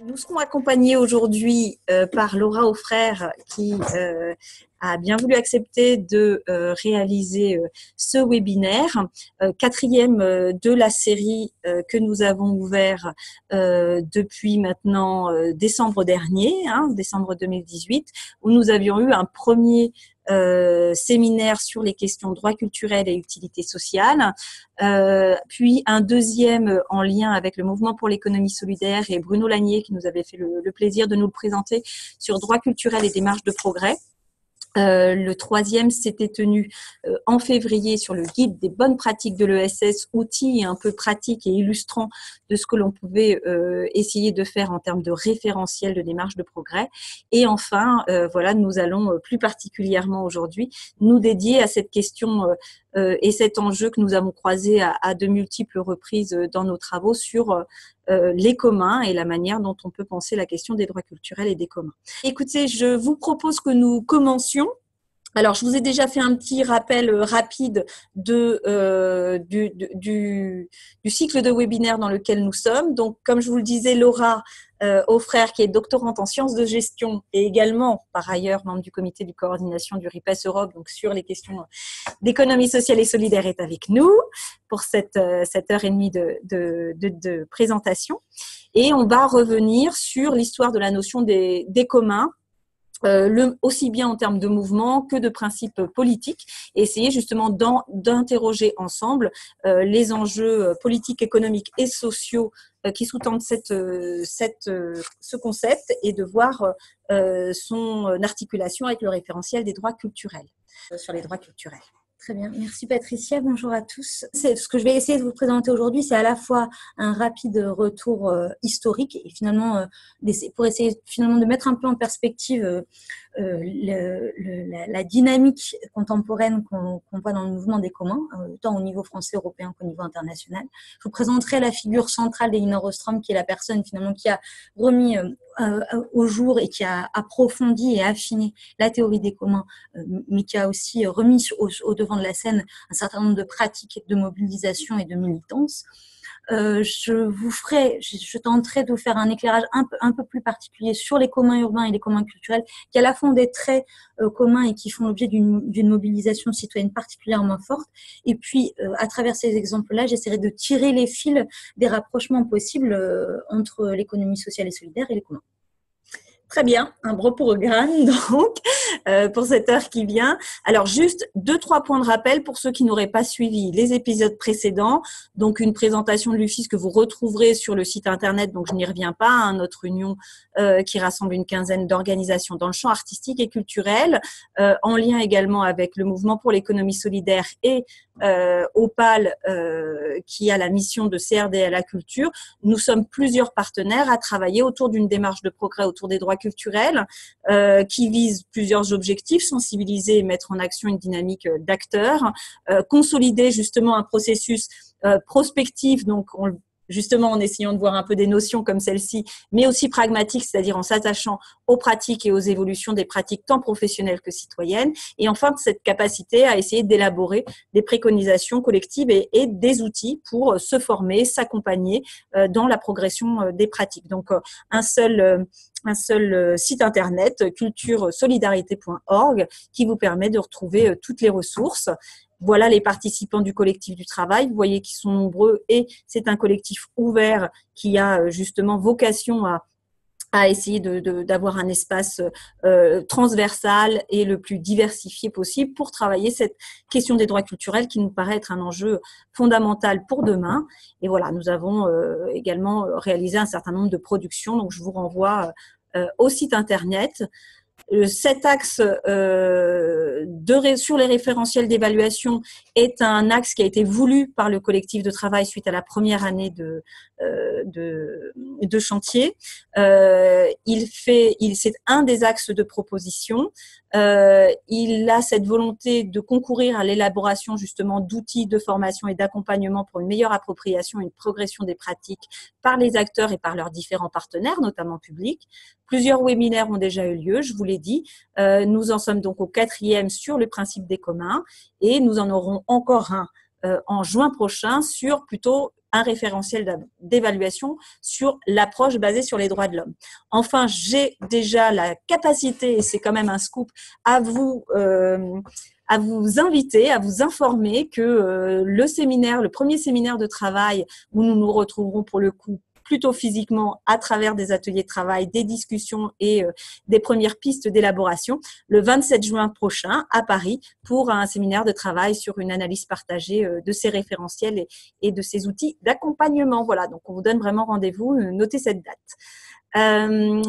Nous serons accompagnés aujourd'hui par Laura Auffrère qui a bien voulu accepter de réaliser ce webinaire, quatrième de la série que nous avons ouvert depuis maintenant décembre dernier, décembre 2018, où nous avions eu un premier séminaire sur les questions droit culturel et utilité sociale, puis un deuxième en lien avec le Mouvement pour l'économie solidaire et Bruno Lanier qui nous avait fait le plaisir de nous le présenter sur droit culturel et démarche de progrès. Le troisième s'était tenu en février sur le guide des bonnes pratiques de l'ESS, outil un peu pratique et illustrant de ce que l'on pouvait essayer de faire en termes de référentiel de démarche de progrès. Et enfin, voilà, nous allons plus particulièrement aujourd'hui nous dédier à cette question et cet enjeu que nous avons croisé à de multiples reprises dans nos travaux sur les communs et la manière dont on peut penser la question des droits culturels et des communs. Écoutez, je vous propose que nous commencions. Alors, je vous ai déjà fait un petit rappel rapide du cycle de webinaires dans lequel nous sommes. Donc, comme je vous le disais, Laura Auffrère, qui est doctorante en sciences de gestion et également, par ailleurs, membre du comité de coordination du RIPES Europe, donc sur les questions d'économie sociale et solidaire, est avec nous pour cette heure et demie de présentation. Et on va revenir sur l'histoire de la notion des communs, aussi bien en termes de mouvement que de principes politiques, et essayer justement d'interroger ensemble les enjeux politiques, économiques et sociaux qui sous-tendent ce concept et de voir son articulation avec le référentiel des droits culturels, sur les droits culturels. Très bien, merci Patricia, bonjour à tous. Ce que je vais essayer de vous présenter aujourd'hui, c'est à la fois un rapide retour historique et finalement pour essayer finalement de mettre un peu en perspective la dynamique contemporaine qu'on voit dans le mouvement des communs, tant au niveau français, européen qu'au niveau international. Je vous présenterai la figure centrale d'Elinor Ostrom, qui est la personne finalement qui a remis au jour et qui a approfondi et affiné la théorie des communs, mais qui a aussi remis au devant de la scène un certain nombre de pratiques de mobilisation et de militance. Je tenterai de vous faire un éclairage un peu plus particulier sur les communs urbains et les communs culturels, qui à la fois ont des traits communs et qui font l'objet d'une mobilisation citoyenne particulièrement forte. Et puis, à travers ces exemples-là, j'essaierai de tirer les fils des rapprochements possibles entre l'économie sociale et solidaire et les communs. Très bien, un beau programme donc pour cette heure qui vient. Alors juste 2-3 points de rappel pour ceux qui n'auraient pas suivi les épisodes précédents. Donc une présentation de l'UFIS que vous retrouverez sur le site internet, donc je n'y reviens pas, notre union qui rassemble une quinzaine d'organisations dans le champ artistique et culturel, en lien également avec le Mouvement pour l'économie solidaire et OPAL qui a la mission de CRDL à culture. Nous sommes plusieurs partenaires à travailler autour d'une démarche de progrès autour des droits culturels qui vise plusieurs objectifs: sensibiliser et mettre en action une dynamique d'acteurs, consolider justement un processus prospectif, donc justement en essayant de voir un peu des notions comme celle-ci, mais aussi pragmatique, c'est-à-dire en s'attachant aux pratiques et aux évolutions des pratiques tant professionnelles que citoyennes, et enfin cette capacité à essayer d'élaborer des préconisations collectives et des outils pour se former, s'accompagner dans la progression des pratiques. Donc un seul site internet, culturesolidarité.org, qui vous permet de retrouver toutes les ressources. Voilà les participants du collectif du travail. Vous voyez qu'ils sont nombreux et c'est un collectif ouvert qui a justement vocation à essayer d'avoir un espace transversal et le plus diversifié possible pour travailler cette question des droits culturels qui nous paraît être un enjeu fondamental pour demain. Et voilà, nous avons également réalisé un certain nombre de productions, donc je vous renvoie au site internet. Cet axe sur les référentiels d'évaluation est un axe qui a été voulu par le collectif de travail suite à la première année de chantier. C'est un des axes de proposition. Il a cette volonté de concourir à l'élaboration justement d'outils de formation et d'accompagnement pour une meilleure appropriation et une progression des pratiques par les acteurs et par leurs différents partenaires, notamment publics. Plusieurs webinaires ont déjà eu lieu, je vous l'ai dit. Nous en sommes donc au 4e sur le principe des communs et nous en aurons encore un en juin prochain sur plutôt un référentiel d'évaluation sur l'approche basée sur les droits de l'homme. Enfin, j'ai déjà la capacité, et c'est quand même un scoop, à vous inviter, à vous informer que le premier séminaire de travail où nous nous retrouverons pour le coup plutôt physiquement à travers des ateliers de travail, des discussions et des premières pistes d'élaboration, le 27 juin prochain à Paris pour un séminaire de travail sur une analyse partagée de ces référentiels et de ces outils d'accompagnement. Voilà, donc on vous donne vraiment rendez-vous, notez cette date.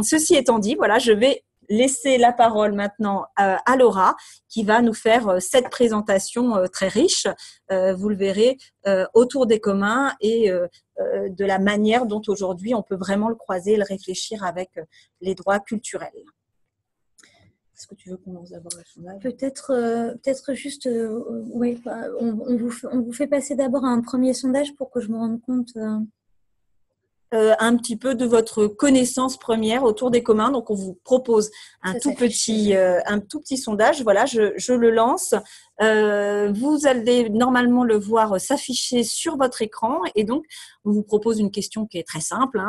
Ceci étant dit, voilà, je vais laisser la parole maintenant à Laura qui va nous faire cette présentation très riche, vous le verrez, autour des communs et de la manière dont aujourd'hui on peut vraiment le croiser et le réfléchir avec les droits culturels. Est-ce que tu veux qu'on vous aborde le sondage ? Peut-être juste, oui, on vous fait passer d'abord un premier sondage pour que je me rende compte… un petit peu de votre connaissance première autour des communs. Donc, on vous propose un tout petit sondage. Voilà, je le lance. Vous allez normalement le voir s'afficher sur votre écran et donc, on vous propose une question qui est très simple.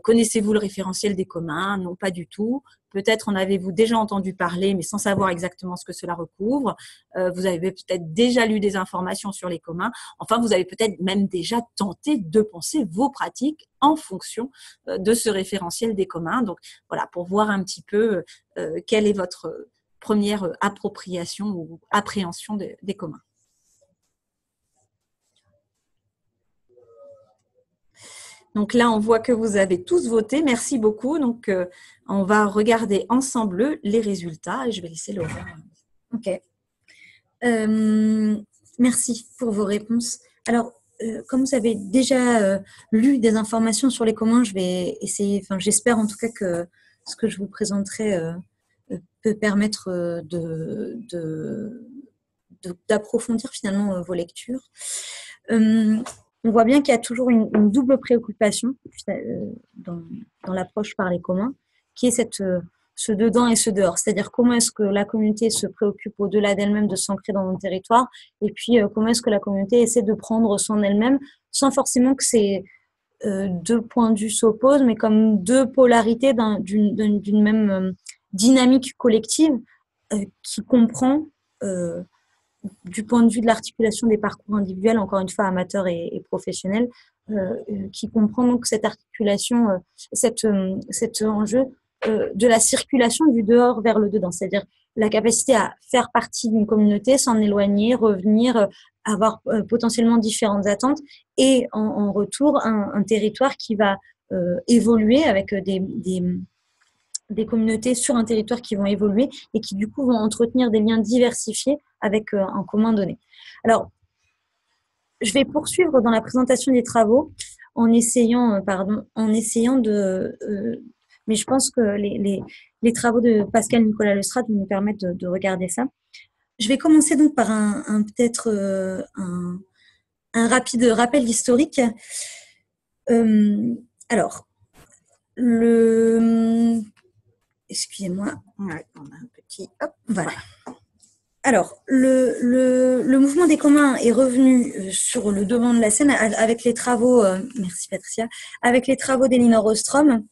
Connaissez-vous le référentiel des communs ? Non, pas du tout. Peut-être en avez-vous déjà entendu parler, mais sans savoir exactement ce que cela recouvre. Vous avez peut-être déjà lu des informations sur les communs. Enfin, vous avez peut-être même déjà tenté de penser vos pratiques en fonction de ce référentiel des communs. Donc, voilà, pour voir un petit peu quelle est votre première appropriation ou appréhension des communs. Donc là, on voit que vous avez tous voté. Merci beaucoup. Donc, on va regarder ensemble les résultats et je vais laisser Laura. Ok. Merci pour vos réponses. Alors, comme vous avez déjà lu des informations sur les communs, je vais essayer, j'espère en tout cas que ce que je vous présenterai peut permettre d'approfondir finalement vos lectures. On voit bien qu'il y a toujours une double préoccupation dans l'approche par les communs, qui est ce dedans et ce dehors. C'est-à-dire comment est-ce que la communauté se préoccupe au-delà d'elle-même de s'ancrer dans nos territoires, et puis comment est-ce que la communauté essaie de prendre soin d'elle-même, sans forcément que ces deux points de vue s'opposent, mais comme deux polarités d'une même dynamique collective qui comprend du point de vue de l'articulation des parcours individuels, encore une fois amateurs et professionnels, qui comprend donc cette articulation, cet enjeu de la circulation du dehors vers le dedans, c'est-à-dire la capacité à faire partie d'une communauté, s'en éloigner, revenir, avoir potentiellement différentes attentes et en retour un territoire qui va évoluer avec des communautés sur un territoire qui vont évoluer et qui du coup vont entretenir des liens diversifiés avec un commun donné. Alors, je vais poursuivre dans la présentation des travaux en essayant de… mais je pense que les travaux de Pascal Nicolas Lestrade vont nous permettre de regarder ça. Je vais commencer donc par peut-être un rapide rappel historique. Alors, excusez-moi, Ouais, on a un petit… Hop, voilà. Alors, le mouvement des communs est revenu sur le devant de la scène avec les travaux, merci Patricia, avec les travaux d'Elinor Ostrom,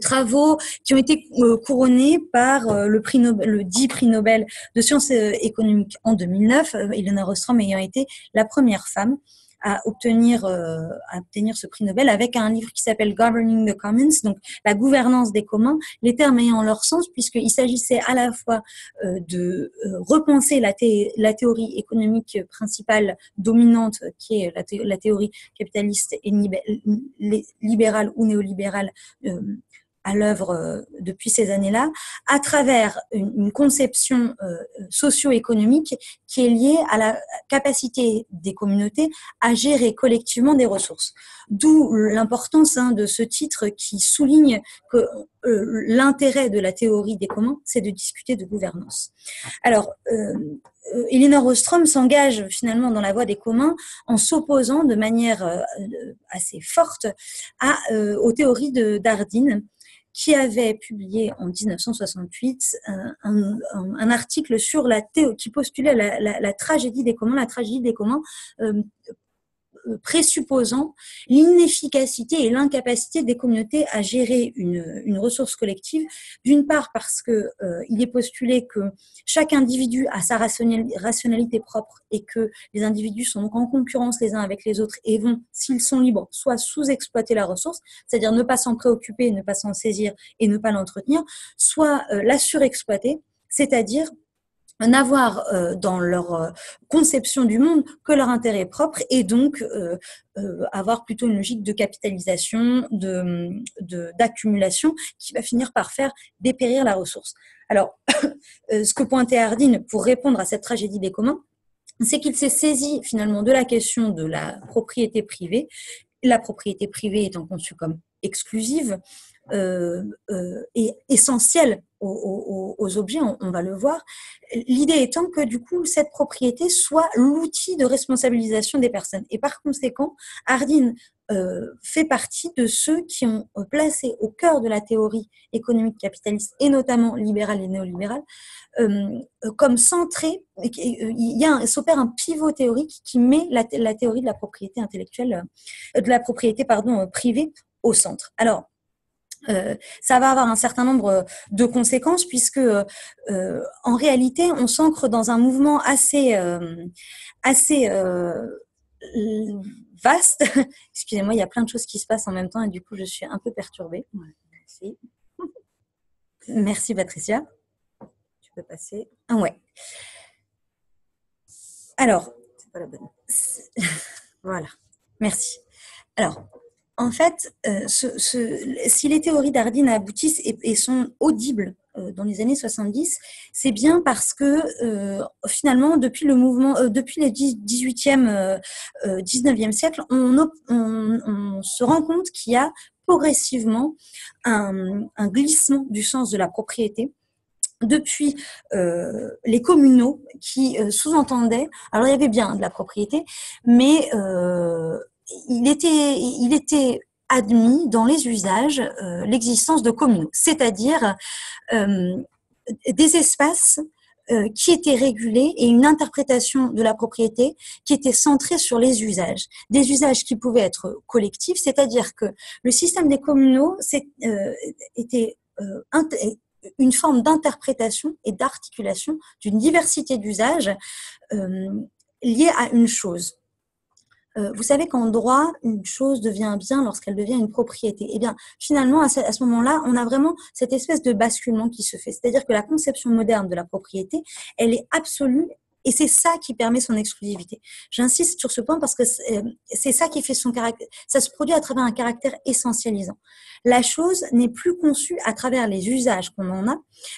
travaux qui ont été couronnés par le dit prix Nobel de sciences économiques en 2009, Elinor Ostrom ayant été la première femme à obtenir ce prix Nobel avec un livre qui s'appelle Governing the Commons, donc la gouvernance des communs, les termes ayant leur sens puisqu'il s'agissait à la fois de repenser la théorie économique principale dominante qui est la théorie capitaliste et libérale ou néolibérale à l'œuvre depuis ces années-là, à travers une conception socio-économique qui est liée à la capacité des communautés à gérer collectivement des ressources. D'où l'importance de ce titre qui souligne que l'intérêt de la théorie des communs, c'est de discuter de gouvernance. Alors, Elinor Ostrom s'engage finalement dans la voie des communs en s'opposant de manière assez forte aux théories d'Hardin, qui avait publié en 1968 un article sur qui postulait la tragédie des communs, présupposant l'inefficacité et l'incapacité des communautés à gérer une ressource collective, d'une part parce que il est postulé que chaque individu a sa rationalité propre et que les individus sont donc en concurrence les uns avec les autres et vont, s'ils sont libres, soit sous-exploiter la ressource, c'est-à-dire ne pas s'en préoccuper, ne pas s'en saisir et ne pas l'entretenir, soit la surexploiter, c'est-à-dire n'avoir dans leur conception du monde que leur intérêt propre et donc avoir plutôt une logique de capitalisation, d'accumulation qui va finir par faire dépérir la ressource. Alors, ce que pointait Hardin pour répondre à cette tragédie des communs, c'est qu'il s'est saisi finalement de la question de la propriété privée, la propriété privée étant conçue comme exclusive, et essentielle aux objets, on va le voir. L'idée étant que du coup, cette propriété soit l'outil de responsabilisation des personnes. Et par conséquent, Hardin fait partie de ceux qui ont placé au cœur de la théorie économique capitaliste, et notamment libérale et néolibérale, comme centré, il s'opère un pivot théorique qui met la théorie de la propriété intellectuelle, privée au centre. Alors, ça va avoir un certain nombre de conséquences puisque en réalité on s'ancre dans un mouvement assez vaste. Excusez-moi, il y a plein de choses qui se passent en même temps et du coup je suis un peu perturbée. Merci. Merci Patricia. Tu peux passer. Ouais. Alors, c'est pas la bonne. Voilà. Merci. Alors, en fait, si les théories d'Hardin aboutissent et sont audibles dans les années 70, c'est bien parce que finalement, depuis le 18e, 19e siècle, on se rend compte qu'il y a progressivement un glissement du sens de la propriété. Depuis les communaux qui sous-entendaient, alors il y avait bien de la propriété, mais il était admis dans les usages l'existence de communaux, c'est-à-dire des espaces qui étaient régulés et une interprétation de la propriété qui était centrée sur les usages. Des usages qui pouvaient être collectifs, c'est-à-dire que le système des communaux était une forme d'interprétation et d'articulation d'une diversité d'usages liés à une chose. Vous savez qu'en droit, une chose devient bien lorsqu'elle devient une propriété. Eh bien, finalement, à ce moment-là, on a vraiment cette espèce de basculement qui se fait. C'est-à-dire que la conception moderne de la propriété, elle est absolue. Et c'est ça qui permet son exclusivité. J'insiste sur ce point parce que c'est ça qui fait son caractère. Ça se produit à travers un caractère essentialisant. La chose n'est plus conçue à travers les usages qu'on en a,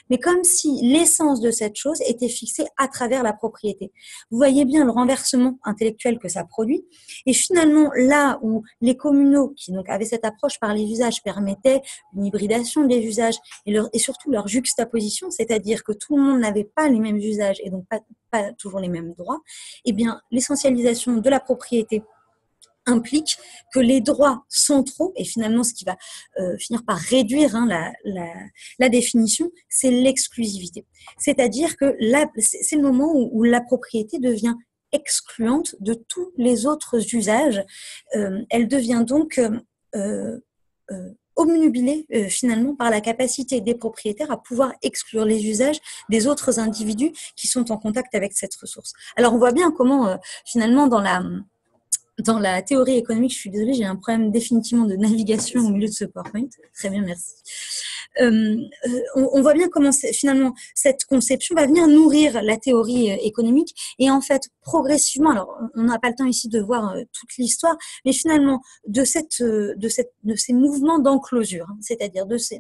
mais comme si l'essence de cette chose était fixée à travers la propriété. Vous voyez bien le renversement intellectuel que ça produit. Et finalement, là où les communaux, qui donc avaient cette approche par les usages, permettaient une hybridation des usages et surtout leur juxtaposition, c'est-à-dire que tout le monde n'avait pas les mêmes usages et donc pas toujours les mêmes droits, eh bien, l'essentialisation de la propriété implique que les droits centraux, et finalement ce qui va finir par réduire la définition, c'est l'exclusivité. C'est-à-dire que c'est le moment où la propriété devient excluante de tous les autres usages. Elle devient donc obnubilée finalement par la capacité des propriétaires à pouvoir exclure les usages des autres individus qui sont en contact avec cette ressource. Alors on voit bien comment finalement dans la théorie économique, je suis désolée, j'ai un problème définitivement de navigation au milieu de ce PowerPoint. Très bien, merci. On voit bien comment finalement cette conception va venir nourrir la théorie économique et en fait progressivement, alors on n'a pas le temps ici de voir toute l'histoire, mais finalement de ces mouvements d'enclosure, hein, c'est-à-dire de ces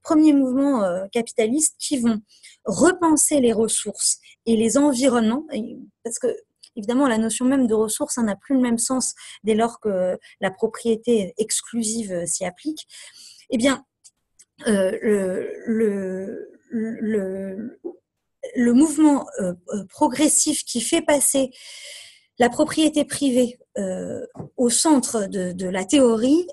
premiers mouvements capitalistes qui vont repenser les ressources et les environnements, parce que évidemment, la notion même de ressources n'a plus le même sens dès lors que la propriété exclusive s'y applique. Eh bien, le mouvement progressif qui fait passer la propriété privée au centre de la théorie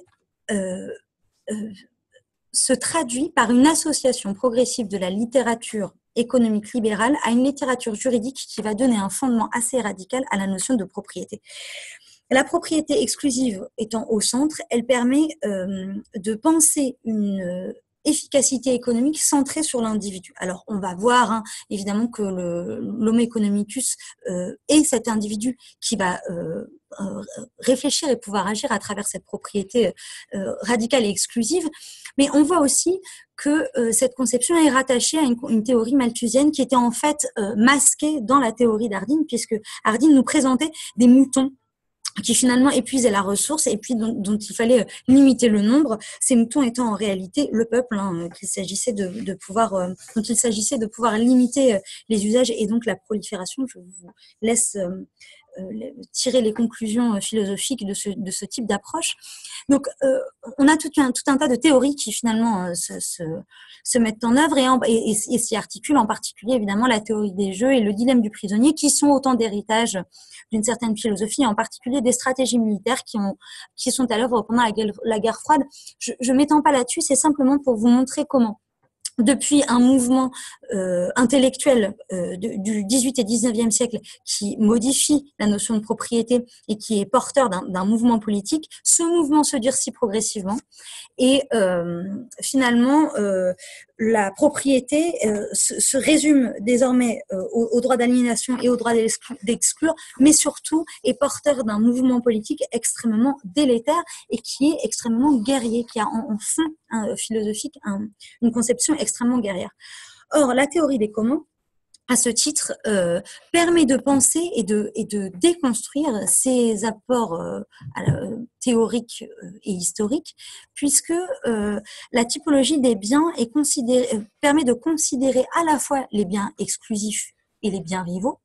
se traduit par une association progressive de la littérature économique libérale à une littérature juridique qui va donner un fondement assez radical à la notion de propriété. La propriété exclusive étant au centre, elle permet de penser une efficacité économique centrée sur l'individu. Alors, on va voir évidemment que l'homo economicus est cet individu qui va réfléchir et pouvoir agir à travers cette propriété radicale et exclusive. Mais on voit aussi que cette conception est rattachée à une théorie malthusienne qui était en fait masquée dans la théorie d'Hardin, puisque Hardin nous présentait des moutons qui finalement épuisaient la ressource et puis dont il fallait limiter le nombre, ces moutons étant en réalité le peuple, dont il s'agissait de pouvoir limiter les usages et donc la prolifération. Je vous laisse tirer les conclusions philosophiques de ce type d'approche. Donc, on a tout un tas de théories qui finalement se mettent en œuvre et s'y articulent, en particulier évidemment la théorie des jeux et le dilemme du prisonnier, qui sont autant d'héritages d'une certaine philosophie, en particulier des stratégies militaires qui sont à l'œuvre pendant la guerre froide. Je m'étends pas là-dessus, c'est simplement pour vous montrer comment, depuis un mouvement intellectuel du 18 et 19e siècle qui modifie la notion de propriété et qui est porteur d'un mouvement politique, ce mouvement se durcit progressivement et finalement la propriété se résume désormais au droit d'aliénation et au droit d'exclure, mais surtout est porteur d'un mouvement politique extrêmement délétère et qui est extrêmement guerrier, qui a en fond philosophique une conception extrêmement guerrière. Or, la théorie des communs, à ce titre, permet de penser et de déconstruire ces apports théoriques et historiques, puisque la typologie des biens permet de considérer à la fois les biens exclusifs et les biens rivaux,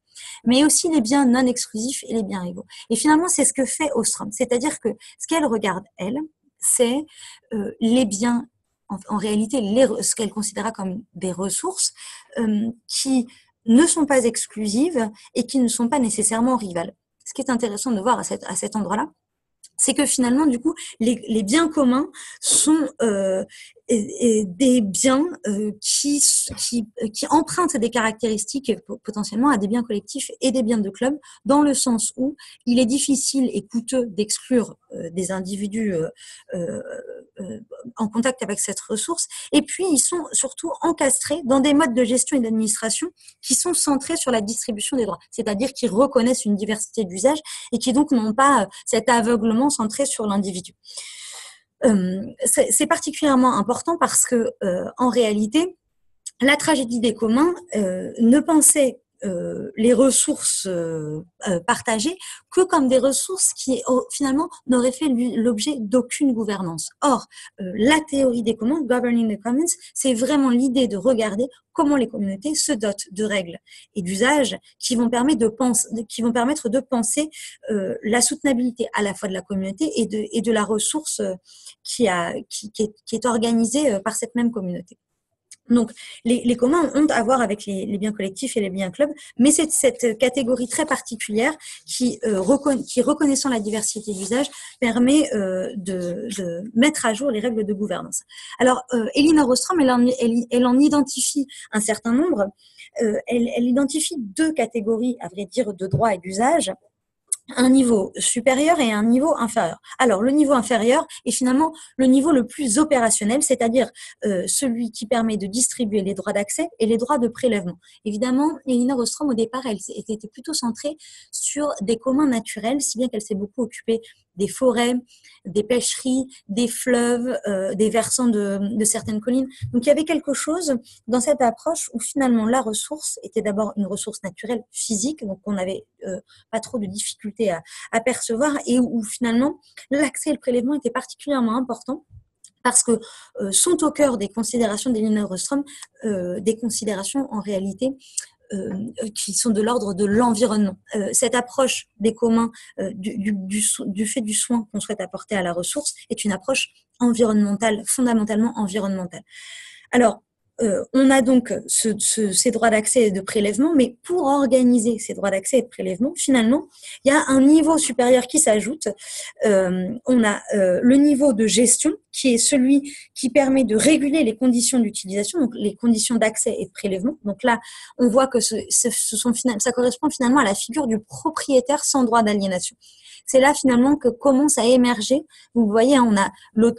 mais aussi les biens non exclusifs et les biens rivaux. Et finalement, c'est ce que fait Ostrom, c'est-à-dire que ce qu'elle regarde, elle, c'est les biens, en réalité, ce qu'elle considéra comme des ressources qui ne sont pas exclusives et qui ne sont pas nécessairement rivales. Ce qui est intéressant de voir à cet endroit-là, c'est que finalement, du coup, les biens communs sont des biens qui empruntent des caractéristiques potentiellement à des biens collectifs et des biens de club, dans le sens où il est difficile et coûteux d'exclure des individus en contact avec cette ressource, et puis ils sont surtout encastrés dans des modes de gestion et d'administration qui sont centrés sur la distribution des droits, c'est-à-dire qu'ils reconnaissent une diversité d'usages et qui donc n'ont pas cet aveuglement centré sur l'individu. C'est particulièrement important parce que en réalité, la tragédie des communs ne pensait les ressources partagées que comme des ressources qui finalement n'auraient fait l'objet d'aucune gouvernance. Or, la théorie des communs, Governing the Commons, c'est vraiment l'idée de regarder comment les communautés se dotent de règles et d'usages qui vont permettre de penser la soutenabilité à la fois de la communauté et de la ressource qui est organisée par cette même communauté. Donc, les communs ont à voir avec les biens collectifs et les biens clubs, mais c'est cette catégorie très particulière qui reconnaissant la diversité d'usages, permet de mettre à jour les règles de gouvernance. Alors, Elinor Ostrom, elle en identifie un certain nombre. Elle identifie deux catégories, à vrai dire, de droits et d'usages. Un niveau supérieur et un niveau inférieur. Alors, le niveau inférieur est finalement le niveau le plus opérationnel, c'est-à-dire celui qui permet de distribuer les droits d'accès et les droits de prélèvement. Évidemment, Elinor Ostrom, au départ, elle était plutôt centrée sur des communs naturels, si bien qu'elle s'est beaucoup occupée des forêts, des pêcheries, des fleuves, des versants de certaines collines. Donc, il y avait quelque chose dans cette approche où finalement la ressource était d'abord une ressource naturelle physique, donc on n'avait pas trop de difficultés à percevoir, et où finalement l'accès et le prélèvement étaient particulièrement importants parce que sont au cœur des considérations d'Elinor Ostrom, des considérations en réalité qui sont de l'ordre de l'environnement. Cette approche des communs du fait du soin qu'on souhaite apporter à la ressource est une approche environnementale, fondamentalement environnementale. Alors, on a donc ces droits d'accès et de prélèvement, mais pour organiser ces droits d'accès et de prélèvement, finalement, il y a un niveau supérieur qui s'ajoute. On a le niveau de gestion qui est celui qui permet de réguler les conditions d'utilisation, donc les conditions d'accès et de prélèvement. Donc là, on voit que ça correspond finalement à la figure du propriétaire sans droit d'aliénation. C'est là finalement que commence à émerger, vous voyez, on a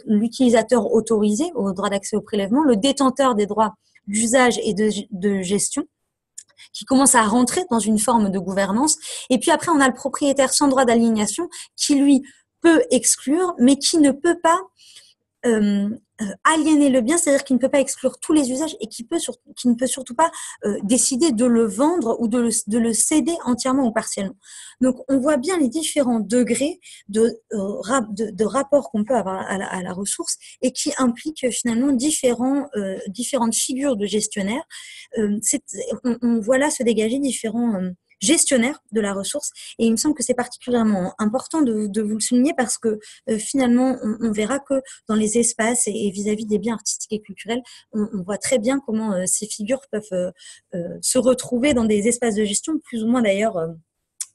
l'utilisateur autorisé au droit d'accès au prélèvement, le détenteur des droits d'usage et de gestion, qui commence à rentrer dans une forme de gouvernance. Et puis après, on a le propriétaire sans droit d'aliénation qui, lui, peut exclure, mais qui ne peut pas aliéner le bien, c'est-à-dire qu'il ne peut pas exclure tous les usages et qui ne peut surtout pas décider de le vendre ou de le céder entièrement ou partiellement. Donc, on voit bien les différents degrés de rapport qu'on peut avoir à la ressource et qui impliquent finalement différentes figures de gestionnaires. On voit là se dégager différents gestionnaire de la ressource. Et il me semble que c'est particulièrement important de vous le souligner parce que finalement, on verra que dans les espaces et vis-à-vis des biens artistiques et culturels, on voit très bien comment ces figures peuvent se retrouver dans des espaces de gestion plus ou moins d'ailleurs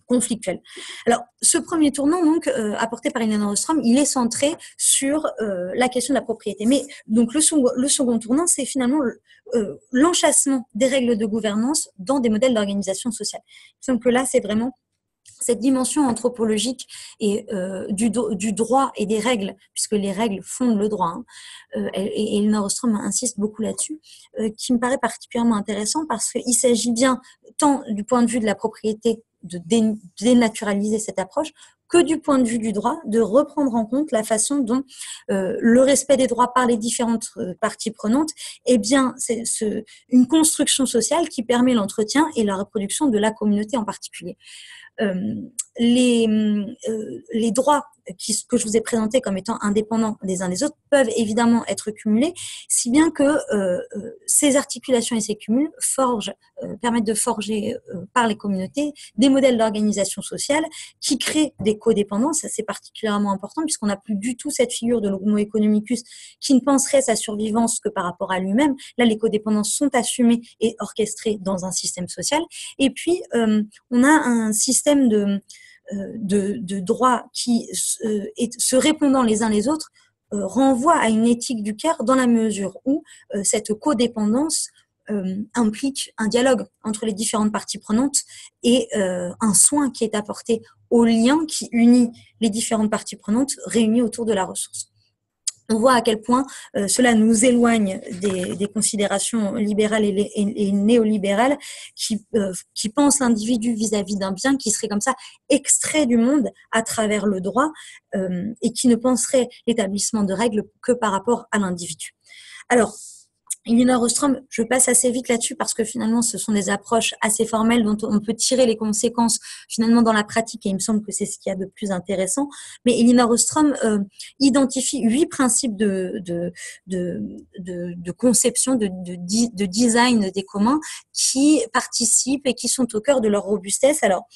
conflictuel. Alors, ce premier tournant, donc, apporté par Elinor Ostrom, il est centré sur la question de la propriété. Mais donc, le second tournant, c'est finalement l'enchâssement des règles de gouvernance dans des modèles d'organisation sociale. Donc là, c'est vraiment cette dimension anthropologique et du droit et des règles, puisque les règles fondent le droit, et Elinor Ostrom insiste beaucoup là-dessus, qui me paraît particulièrement intéressant parce qu'il s'agit bien, tant du point de vue de la propriété, de dénaturaliser cette approche, que du point de vue du droit, de reprendre en compte la façon dont le respect des droits par les différentes parties prenantes, eh bien, c'est une construction sociale qui permet l'entretien et la reproduction de la communauté en particulier. Les droits que je vous ai présentés comme étant indépendants des uns des autres peuvent évidemment être cumulés, si bien que ces articulations et ces cumuls permettent de forger par les communautés des modèles d'organisation sociale qui créent des codépendances. Ça, c'est particulièrement important puisqu'on n'a plus du tout cette figure de l'homo economicus qui ne penserait sa survivance que par rapport à lui-même. Là, les codépendances sont assumées et orchestrées dans un système social. Et puis, on a un système de droits qui, se répondant les uns les autres, renvoie à une éthique du care dans la mesure où cette codépendance implique un dialogue entre les différentes parties prenantes et un soin qui est apporté au lien qui unit les différentes parties prenantes réunies autour de la ressource. On voit à quel point cela nous éloigne des considérations libérales et néolibérales qui pensent l'individu vis-à-vis d'un bien qui serait comme ça extrait du monde à travers le droit et qui ne penserait l'établissement de règles que par rapport à l'individu. Alors, Elinor Ostrom, je passe assez vite là-dessus parce que finalement, ce sont des approches assez formelles dont on peut tirer les conséquences finalement dans la pratique et il me semble que c'est ce qu'il y a de plus intéressant. Mais Elinor Ostrom identifie 8 principes de conception, de design des communs qui participent et qui sont au cœur de leur robustesse. Alors,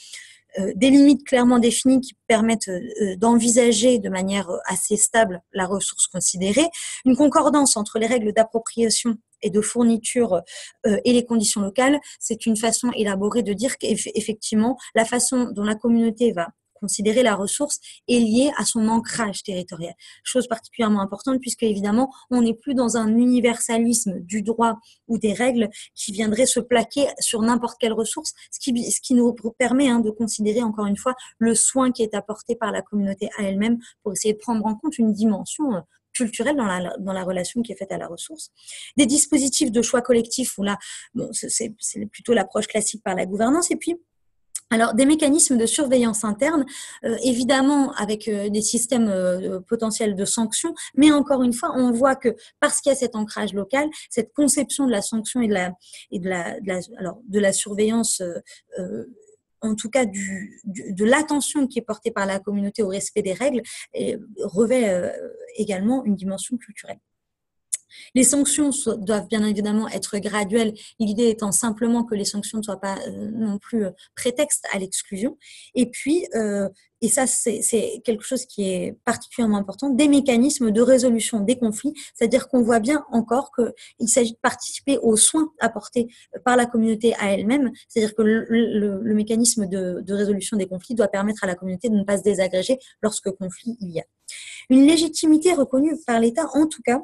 des limites clairement définies qui permettent d'envisager de manière assez stable la ressource considérée, une concordance entre les règles d'appropriation et de fourniture et les conditions locales, c'est une façon élaborée de dire qu'effectivement, la façon dont la communauté va considérer la ressource est liée à son ancrage territorial. Chose particulièrement importante puisque, évidemment, on n'est plus dans un universalisme du droit ou des règles qui viendraient se plaquer sur n'importe quelle ressource, ce qui nous permet de considérer, encore une fois, le soin qui est apporté par la communauté à elle-même pour essayer de prendre en compte une dimension culturelle dans la relation qui est faite à la ressource. Des dispositifs de choix collectifs où là, bon, c'est plutôt l'approche classique par la gouvernance et puis alors, des mécanismes de surveillance interne, évidemment avec des systèmes potentiels de sanctions, mais encore une fois, on voit que parce qu'il y a cet ancrage local, cette conception de la sanction et de la surveillance, en tout cas de l'attention qui est portée par la communauté au respect des revêt également une dimension culturelle. Les sanctions doivent bien évidemment être graduelles, l'idée étant simplement que les sanctions ne soient pas non plus prétexte à l'exclusion. Et puis, et ça c'est quelque chose qui est particulièrement important, des mécanismes de résolution des conflits, c'est-à-dire qu'on voit bien encore qu'il s'agit de participer aux soins apportés par la communauté à elle-même, c'est-à-dire que le mécanisme de résolution des conflits doit permettre à la communauté de ne pas se désagréger lorsque conflit il y a. Une légitimité reconnue par l'État, en tout cas,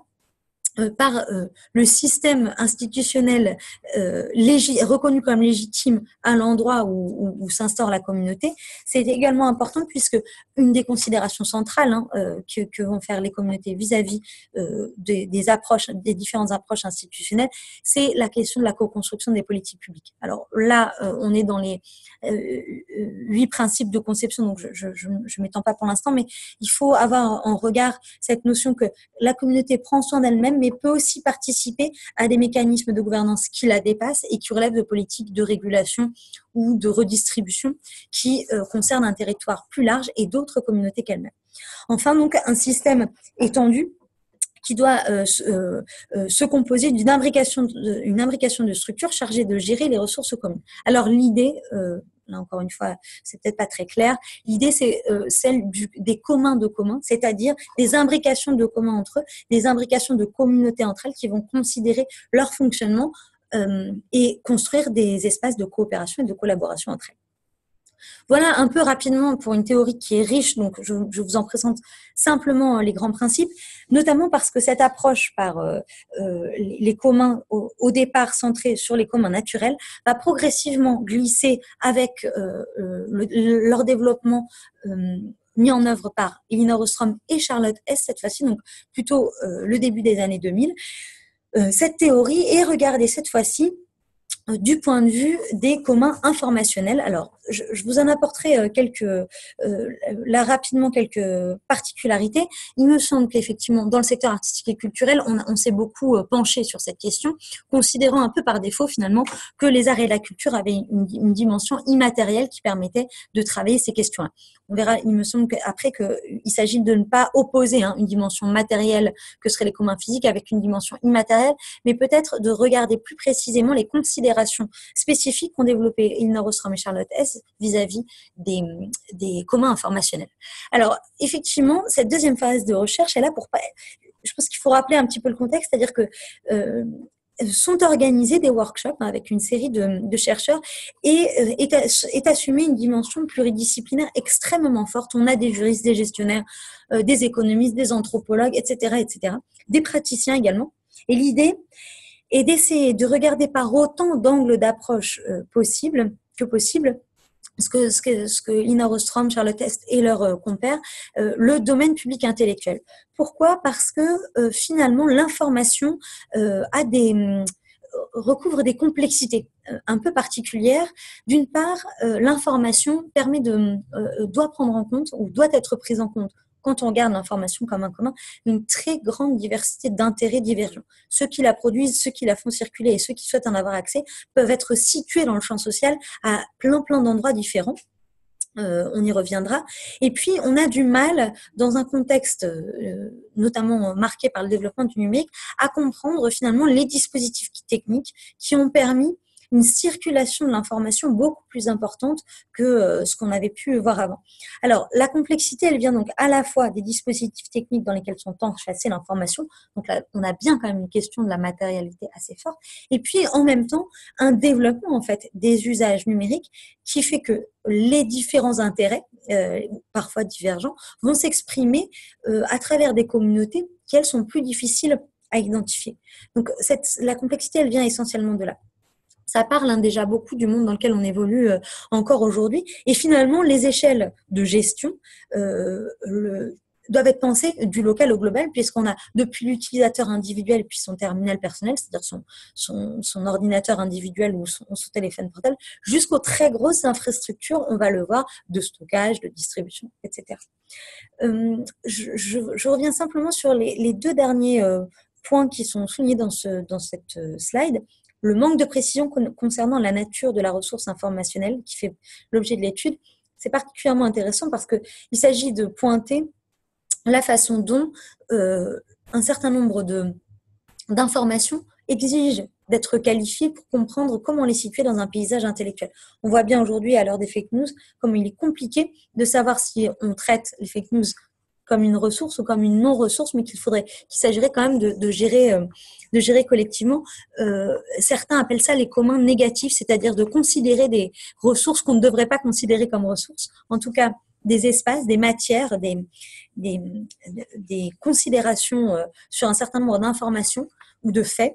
par le système institutionnel reconnu comme légitime à l'endroit où s'instaure la communauté, c'est également important puisque une des considérations centrales que vont faire les communautés vis-à-vis des approches, des différentes approches institutionnelles, c'est la question de la co-construction des politiques publiques. Alors là, on est dans les 8 principes de conception, donc je m'étends pas pour l'instant, mais il faut avoir en regard cette notion que la communauté prend soin d'elle-même, mais peut aussi participer à des mécanismes de gouvernance qui la dépassent et qui relèvent de politiques de régulation ou de redistribution qui concernent un territoire plus large et d'autres communautés qu'elle-même. Enfin, donc, un système étendu qui doit se composer d'une imbrication de structures chargées de gérer les ressources communes. Alors, l'idée, là encore une fois, c'est peut-être pas très clair, l'idée c'est celle des communs de communs, c'est-à-dire des imbrications de communs entre eux, des imbrications de communautés entre elles qui vont considérer leur fonctionnement et construire des espaces de coopération et de collaboration entre elles. Voilà un peu rapidement pour une théorie qui est riche, donc je vous en présente simplement les grands principes, notamment parce que cette approche par les communs au départ centrée sur les communs naturels va progressivement glisser avec leur développement mis en œuvre par Elinor Ostrom et Charlotte Hess cette fois-ci, donc plutôt le début des années 2000. Cette théorie est regardée cette fois-ci du point de vue des communs informationnels. Alors, je vous en apporterai là rapidement quelques particularités. Il me semble qu'effectivement, dans le secteur artistique et culturel, on s'est beaucoup penché sur cette question, considérant un peu par défaut finalement que les arts et la culture avaient une dimension immatérielle qui permettait de travailler ces questions-là. On verra, il me semble qu'après qu'il s'agit de ne pas opposer une dimension matérielle que seraient les communs physiques avec une dimension immatérielle, mais peut-être de regarder plus précisément les considérations spécifiques qu'ont développées Elinor Ostrom et Charlotte Hess vis-à-vis des communs informationnels. Alors, effectivement, cette deuxième phase de recherche est là pour... Je pense qu'il faut rappeler un petit peu le contexte, c'est-à-dire que sont organisés des workshops avec une série de chercheurs et est assumée une dimension pluridisciplinaire extrêmement forte. On a des juristes, des gestionnaires, des économistes, des anthropologues, etc., des praticiens également. Et l'idée est d'essayer de regarder par autant d'angles d'approche possible ce que Elinor Ostrom, Charlotte Hess et leurs compères, le domaine public intellectuel. Pourquoi ? Parce que finalement, l'information recouvre des complexités un peu particulières. D'une part, l'information doit prendre en compte ou doit être prise en compte quand on regarde l'information comme un commun, une très grande diversité d'intérêts divergents. Ceux qui la produisent, ceux qui la font circuler et ceux qui souhaitent en avoir accès peuvent être situés dans le champ social à plein d'endroits différents. On y reviendra. Et puis, on a du mal, dans un contexte notamment marqué par le développement du numérique, à comprendre finalement les dispositifs techniques qui ont permis une circulation de l'information beaucoup plus importante que ce qu'on avait pu voir avant. Alors, la complexité, elle vient donc à la fois des dispositifs techniques dans lesquels sont enchâssées l'information, donc là, on a bien quand même une question de la matérialité assez forte, et puis en même temps, un développement en fait des usages numériques qui fait que les différents intérêts, parfois divergents, vont s'exprimer à travers des communautés qui, elles, sont plus difficiles à identifier. Donc, la complexité, elle vient essentiellement de là. Ça parle déjà beaucoup du monde dans lequel on évolue encore aujourd'hui. Et finalement, les échelles de gestion doivent être pensées du local au global, puisqu'on a depuis l'utilisateur individuel puis son terminal personnel, c'est-à-dire son ordinateur individuel ou son téléphone portable, jusqu'aux très grosses infrastructures, on va le voir, de stockage, de distribution, etc. Je reviens simplement sur les deux derniers points qui sont soulignés dans cette slide. Le manque de précision concernant la nature de la ressource informationnelle qui fait l'objet de l'étude, c'est particulièrement intéressant parce qu'il s'agit de pointer la façon dont un certain nombre d'information exigent d'être qualifiés pour comprendre comment les situer dans un paysage intellectuel. On voit bien aujourd'hui, à l'heure des fake news, comme il est compliqué de savoir si on traite les fake news comme une ressource ou comme une non-ressource, mais qu'il s'agirait quand même de gérer collectivement. Certains appellent ça les communs négatifs, c'est-à-dire de considérer des ressources qu'on ne devrait pas considérer comme ressources. En tout cas, des espaces, des matières, des considérations sur un certain nombre d'informations ou de faits.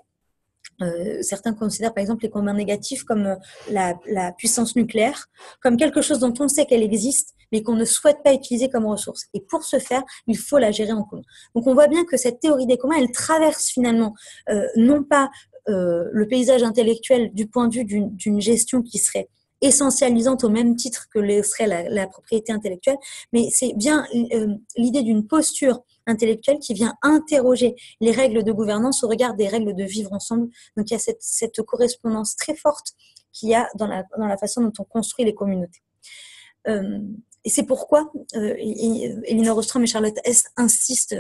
Certains considèrent par exemple les communs négatifs comme la puissance nucléaire, comme quelque chose dont on sait qu'elle existe, mais qu'on ne souhaite pas utiliser comme ressource. Et pour ce faire, il faut la gérer en commun. Donc on voit bien que cette théorie des communs, elle traverse finalement non pas le paysage intellectuel du point de vue d'une gestion qui serait essentialisante au même titre que serait la propriété intellectuelle, mais c'est bien l'idée d'une posture intellectuelle qui vient interroger les règles de gouvernance au regard des règles de vivre ensemble. Donc il y a cette correspondance très forte qu'il y a dans la façon dont on construit les communautés. Et c'est pourquoi Elinor Ostrom et Charlotte Hess insistent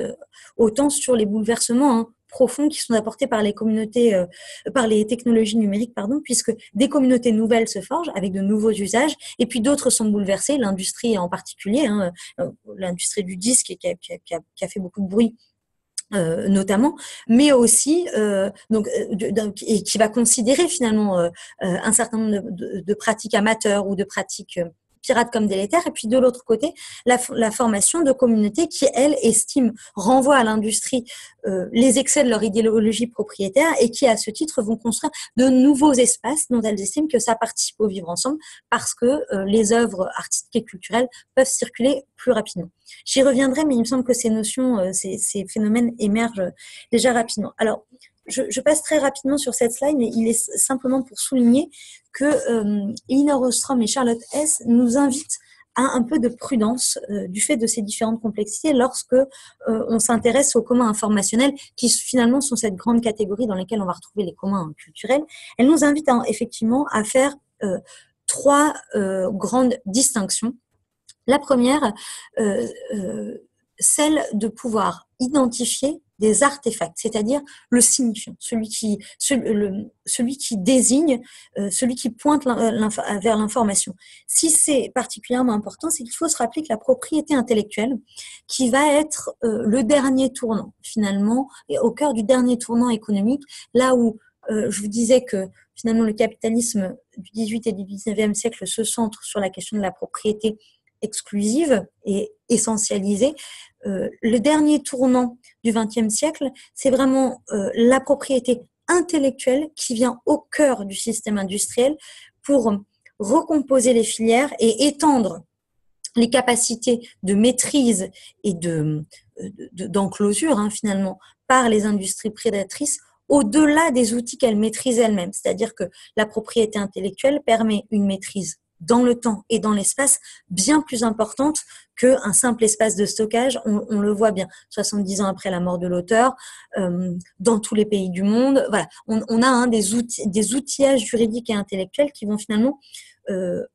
autant sur les bouleversements profonds qui sont apportés par les communautés, par les technologies numériques, puisque des communautés nouvelles se forgent avec de nouveaux usages, et puis d'autres sont bouleversées, l'industrie en particulier, l'industrie du disque qui a fait beaucoup de bruit. Notamment, mais aussi et qui va considérer finalement un certain nombre de pratiques amateurs ou de pratiques pirates comme délétères, et puis de l'autre côté, la formation de communautés qui, elles, estiment, renvoient à l'industrie les excès de leur idéologie propriétaire et qui, à ce titre, vont construire de nouveaux espaces dont elles estiment que ça participe au vivre ensemble parce que les œuvres artistiques et culturelles peuvent circuler plus rapidement. J'y reviendrai, mais il me semble que ces notions, ces phénomènes émergent déjà rapidement. Alors, je passe très rapidement sur cette slide, mais il est simplement pour souligner que Elinor Ostrom et Charlotte Hess nous invitent à un peu de prudence du fait de ces différentes complexités lorsque on s'intéresse aux communs informationnels qui finalement sont cette grande catégorie dans laquelle on va retrouver les communs culturels. Elles nous invitent effectivement à faire trois grandes distinctions. La première, celle de pouvoir identifier des artefacts, c'est-à-dire le signifiant, celui qui désigne, celui qui pointe vers l'information. Si c'est particulièrement important, c'est qu'il faut se rappeler que la propriété intellectuelle, qui va être le dernier tournant, finalement, et au cœur du dernier tournant économique, là où je vous disais que finalement le capitalisme du 18 et du 19e siècle se centre sur la question de la propriété exclusive et essentialisée. Le dernier tournant du XXe siècle, c'est vraiment la propriété intellectuelle qui vient au cœur du système industriel pour recomposer les filières et étendre les capacités de maîtrise et d'enclosure finalement par les industries prédatrices au-delà des outils qu'elles maîtrisent elles-mêmes. C'est-à-dire que la propriété intellectuelle permet une maîtrise dans le temps et dans l'espace bien plus importante qu'un simple espace de stockage. On le voit bien, 70 ans après la mort de l'auteur, dans tous les pays du monde. Voilà, on a des outillages juridiques et intellectuels qui vont finalement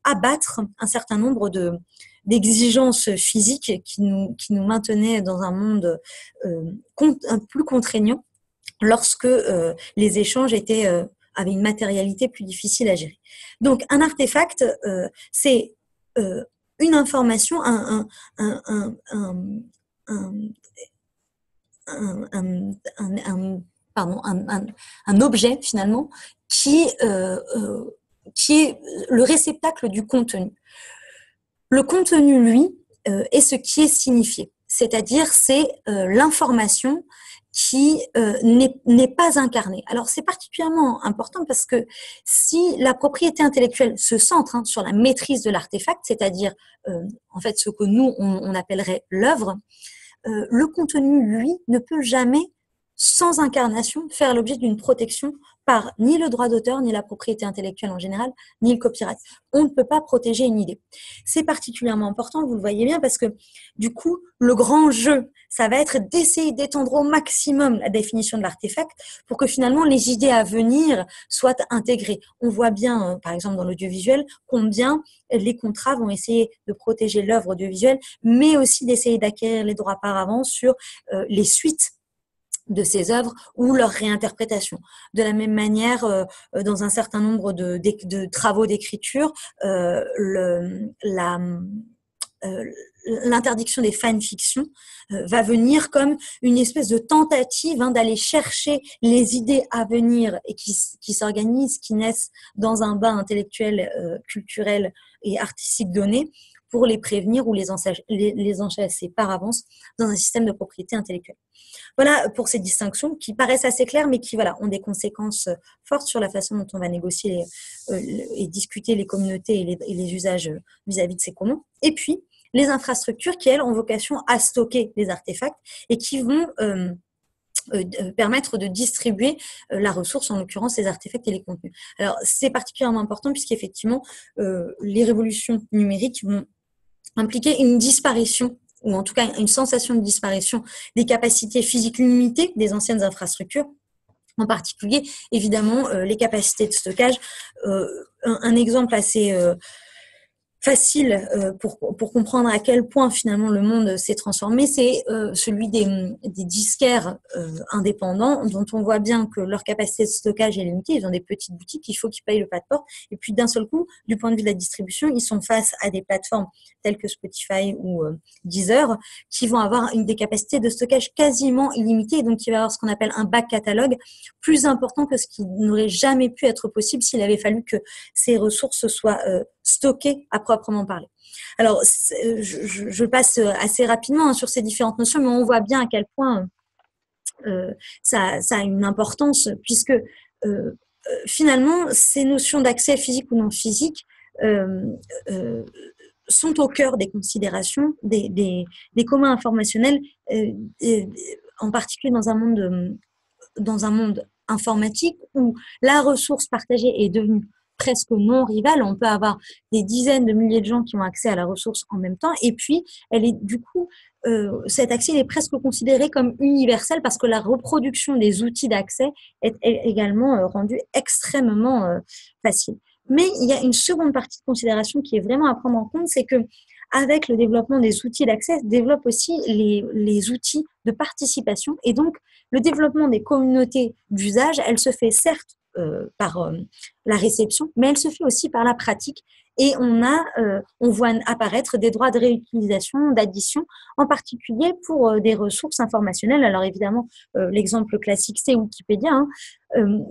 abattre un certain nombre d'exigences physiques qui nous maintenaient dans un monde plus contraignant lorsque les échanges avaient une matérialité plus difficile à gérer. Donc, un artefact, c'est une information, un objet, finalement, qui est le réceptacle du contenu. Le contenu, lui, est ce qui est signifié. C'est-à-dire, c'est l'information qui n'est pas incarnée. Alors, c'est particulièrement important parce que si la propriété intellectuelle se centre sur la maîtrise de l'artefact, c'est-à-dire en fait ce que nous, on appellerait l'œuvre, le contenu, lui, ne peut jamais, sans incarnation, faire l'objet d'une protection par ni le droit d'auteur, ni la propriété intellectuelle en général, ni le copyright. On ne peut pas protéger une idée. C'est particulièrement important, vous le voyez bien, parce que du coup, le grand jeu, ça va être d'essayer d'étendre au maximum la définition de l'artefact pour que finalement les idées à venir soient intégrées. On voit bien, par exemple dans l'audiovisuel, combien les contrats vont essayer de protéger l'œuvre audiovisuelle, mais aussi d'essayer d'acquérir les droits par avance sur les suites de ces œuvres ou leur réinterprétation. De la même manière, dans un certain nombre de travaux d'écriture, l'interdiction des fanfictions va venir comme une espèce de tentative d'aller chercher les idées à venir et qui s'organisent, qui naissent dans un bain intellectuel, culturel et artistique donné, pour les prévenir ou les enchasser par avance dans un système de propriété intellectuelle. Voilà pour ces distinctions qui paraissent assez claires, mais qui ont des conséquences fortes sur la façon dont on va négocier et discuter les communautés et les usages vis-à-vis de ces communs. Et puis, les infrastructures qui, elles, ont vocation à stocker les artefacts et qui vont permettre de distribuer la ressource, en l'occurrence les artefacts et les contenus. Alors, c'est particulièrement important puisqu'effectivement, les révolutions numériques vont impliquer une disparition, ou en tout cas une sensation de disparition des capacités physiques limitées des anciennes infrastructures, en particulier, évidemment, les capacités de stockage. Un exemple assez facile pour comprendre à quel point finalement le monde s'est transformé, c'est celui des disquaires indépendants, dont on voit bien que leur capacité de stockage est limitée. Ils ont des petites boutiques, il faut qu'ils payent le pas de port. Et puis d'un seul coup, du point de vue de la distribution, ils sont face à des plateformes telles que Spotify ou Deezer, qui vont avoir des capacités de stockage quasiment illimitées. Donc il va y avoir ce qu'on appelle un back catalogue plus important que ce qui n'aurait jamais pu être possible s'il avait fallu que ces ressources soient stockées à proprement parler. Alors, je passe assez rapidement sur ces différentes notions, mais on voit bien à quel point ça a une importance, puisque finalement, ces notions d'accès physique ou non physique sont au cœur des considérations des communs informationnels, en particulier dans un monde informatique où la ressource partagée est devenue presque non rivale. On peut avoir des dizaines de milliers de gens qui ont accès à la ressource en même temps, et puis elle est du coup cet accès il est presque considéré comme universel parce que la reproduction des outils d'accès est également rendue extrêmement facile. Mais il y a une seconde partie de considération qui est vraiment à prendre en compte, c'est que avec le développement des outils d'accès, développe aussi les outils de participation, et donc le développement des communautés d'usage, elle se fait certes par la réception, mais elle se fait aussi par la pratique, et on voit apparaître des droits de réutilisation, d'addition, en particulier pour des ressources informationnelles. Alors évidemment, l'exemple classique c'est Wikipédia,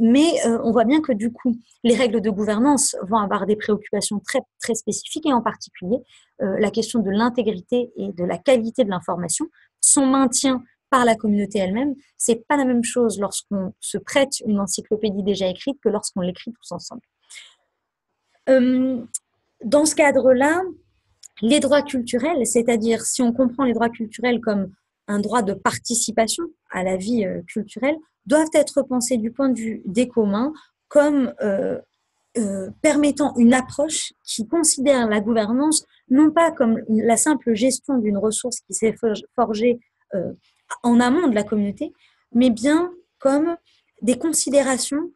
mais on voit bien que du coup, les règles de gouvernance vont avoir des préoccupations très, très spécifiques, et en particulier la question de l'intégrité et de la qualité de l'information, son maintien par la communauté elle-même. C'est pas la même chose lorsqu'on se prête une encyclopédie déjà écrite que lorsqu'on l'écrit tous ensemble. Dans ce cadre-là, les droits culturels, c'est-à-dire si on comprend les droits culturels comme un droit de participation à la vie culturelle, doivent être pensés du point de vue des communs comme permettant une approche qui considère la gouvernance non pas comme la simple gestion d'une ressource qui s'est forgée en amont de la communauté, mais bien comme des considérations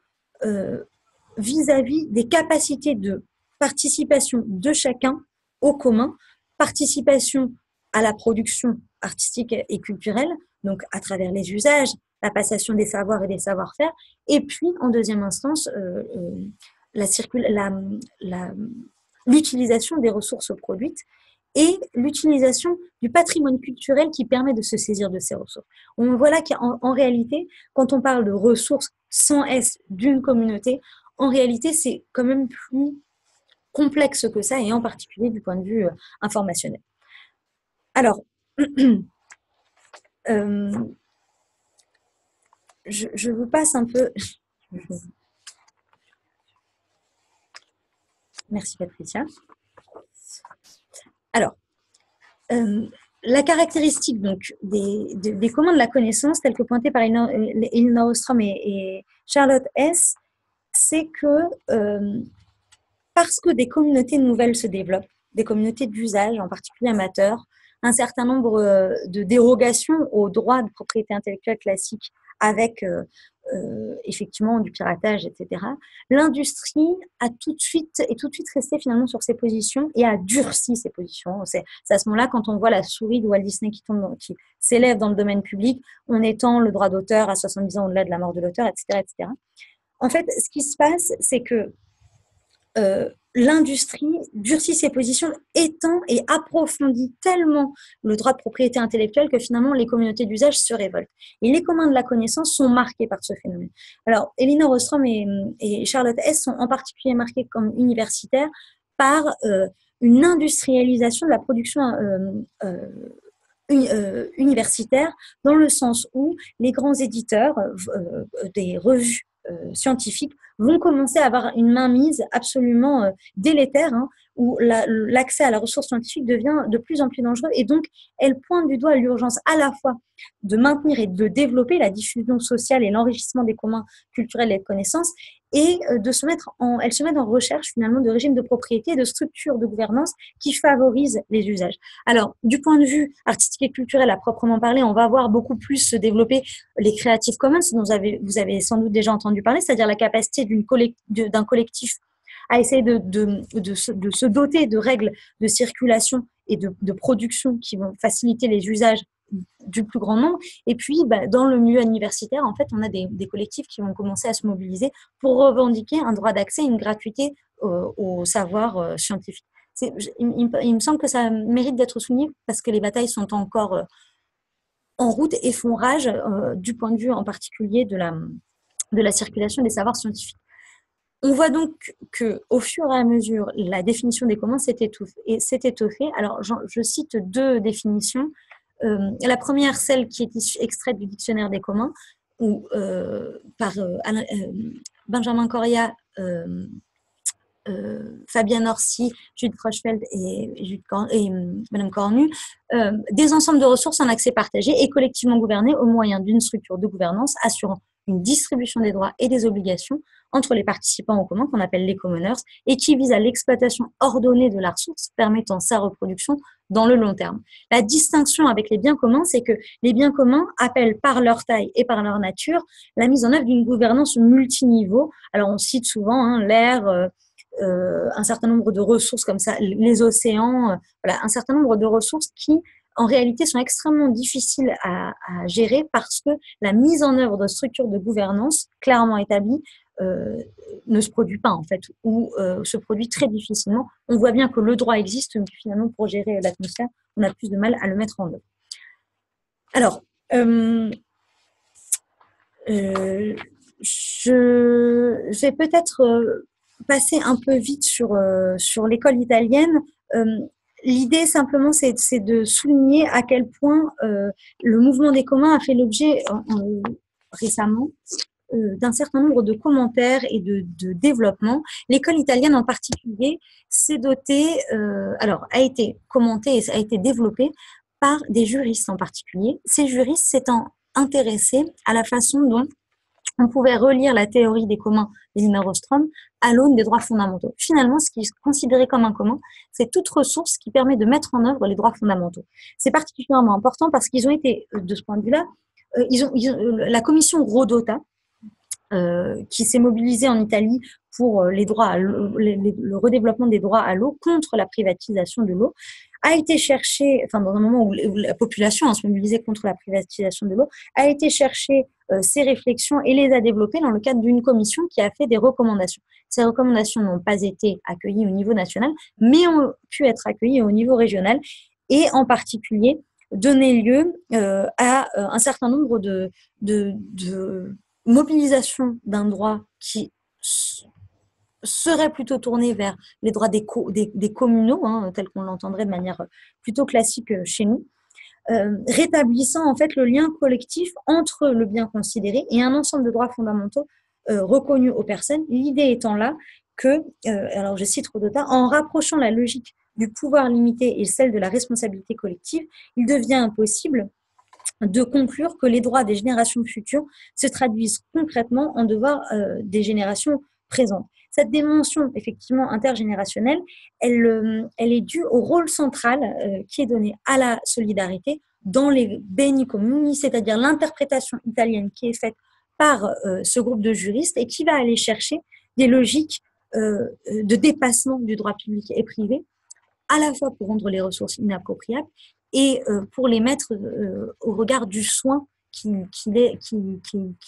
vis-à-vis des capacités de participation de chacun au commun, participation à la production artistique et culturelle, donc à travers les usages, la passation des savoirs et des savoir-faire, et puis en deuxième instance, l'utilisation des ressources produites et l'utilisation du patrimoine culturel qui permet de se saisir de ces ressources. On voit là qu'en réalité, quand on parle de ressources sans S d'une communauté, en réalité, c'est quand même plus complexe que ça, et en particulier du point de vue informationnel. Alors, je vous passe un peu... Merci Patricia. Alors, la caractéristique donc, des communs de la connaissance, tels que pointés par Elinor Ostrom et Charlotte Hess, c'est que parce que des communautés nouvelles se développent, des communautés d'usage, en particulier amateurs, un certain nombre de dérogations aux droits de propriété intellectuelle classique avec effectivement du piratage, etc. L'industrie est tout de suite restée finalement sur ses positions et a durci ses positions. C'est à ce moment-là, quand on voit la souris de Walt Disney qui s'élève dans le domaine public, on étend le droit d'auteur à 70 ans au-delà de la mort de l'auteur, etc., etc. En fait, ce qui se passe, c'est que l'industrie durcit ses positions, étend et approfondit tellement le droit de propriété intellectuelle que finalement les communautés d'usage se révoltent. Et les communs de la connaissance sont marqués par ce phénomène. Alors, Elinor Ostrom et Charlotte Hess sont en particulier marqués comme universitaires par une industrialisation de la production universitaire, dans le sens où les grands éditeurs des revues scientifiques vont commencer à avoir une mainmise absolument délétère, où l'accès à la ressource scientifique devient de plus en plus dangereux, et donc elle pointe du doigt l'urgence à la fois de maintenir et de développer la diffusion sociale et l'enrichissement des communs culturels et de connaissances, et elle se met en recherche finalement de régimes de propriété et de structures de gouvernance qui favorisent les usages. Alors, du point de vue artistique et culturel à proprement parler, on va voir beaucoup plus se développer les Creative Commons, dont vous avez sans doute déjà entendu parler, c'est-à-dire la capacité d'un collectif à essayer de se doter de règles de circulation et de production qui vont faciliter les usages du plus grand nombre. Et puis, dans le milieu universitaire, en fait, on a des collectifs qui vont commencer à se mobiliser pour revendiquer un droit d'accès et une gratuité au savoir scientifique. Il me semble que ça mérite d'être souligné parce que les batailles sont encore en route et font rage du point de vue en particulier de la circulation des savoirs scientifiques. On voit donc qu'au fur et à mesure, la définition des communs s'est étoffée. Alors, je cite deux définitions. La première, celle qui est extraite du dictionnaire des communs, par Benjamin Correa, Fabienne Orsi, Judith Rochefeld et Madame Cornu, des ensembles de ressources en accès partagé et collectivement gouvernés au moyen d'une structure de gouvernance assurant une distribution des droits et des obligations entre les participants au commun, qu'on appelle les commoners, et qui vise à l'exploitation ordonnée de la ressource permettant sa reproduction dans le long terme. La distinction avec les biens communs, c'est que les biens communs appellent par leur taille et par leur nature la mise en œuvre d'une gouvernance multiniveau. Alors on cite souvent l'air, un certain nombre de ressources comme ça, les océans, voilà, un certain nombre de ressources qui en réalité sont extrêmement difficiles à gérer parce que la mise en œuvre de structures de gouvernance clairement établies ne se produit pas en fait, ou se produit très difficilement. On voit bien que le droit existe, mais finalement pour gérer l'atmosphère, on a plus de mal à le mettre en œuvre. Alors, je vais peut-être passer un peu vite sur l'école italienne. L'idée simplement, c'est de souligner à quel point le mouvement des communs a fait l'objet récemment d'un certain nombre de commentaires et de développements. L'école italienne en particulier s'est dotée, a été commentée et a été développée par des juristes en particulier. Ces juristes s'étant intéressés à la façon dont on pouvait relire la théorie des communs d'Elinor Ostrom à l'aune des droits fondamentaux. Finalement, ce qui est considéré comme un commun, c'est toute ressource qui permet de mettre en œuvre les droits fondamentaux. C'est particulièrement important parce qu'ils ont été, de ce point de vue-là, la commission Rodotà, qui s'est mobilisée en Italie pour le redéveloppement des droits à l'eau contre la privatisation de l'eau, a été cherché, enfin dans un moment où la population se mobilisait contre la privatisation de l'eau, a été chercher ces réflexions et les a développées dans le cadre d'une commission qui a fait des recommandations. Ces recommandations n'ont pas été accueillies au niveau national, mais ont pu être accueillies au niveau régional et en particulier donner lieu à un certain nombre de mobilisation d'un droit qui serait plutôt tourné vers les droits des communaux, tels qu'on l'entendrait de manière plutôt classique chez nous, rétablissant en fait le lien collectif entre le bien considéré et un ensemble de droits fondamentaux reconnus aux personnes. L'idée étant là que, alors je cite Rodotà, en rapprochant la logique du pouvoir limité et celle de la responsabilité collective, il devient impossible de conclure que les droits des générations futures se traduisent concrètement en devoirs des générations présentes. Cette dimension effectivement intergénérationnelle, elle est due au rôle central qui est donné à la solidarité dans les beni comuni, c'est-à-dire l'interprétation italienne qui est faite par ce groupe de juristes et qui va aller chercher des logiques de dépassement du droit public et privé, à la fois pour rendre les ressources inappropriables et pour les mettre au regard du soin qui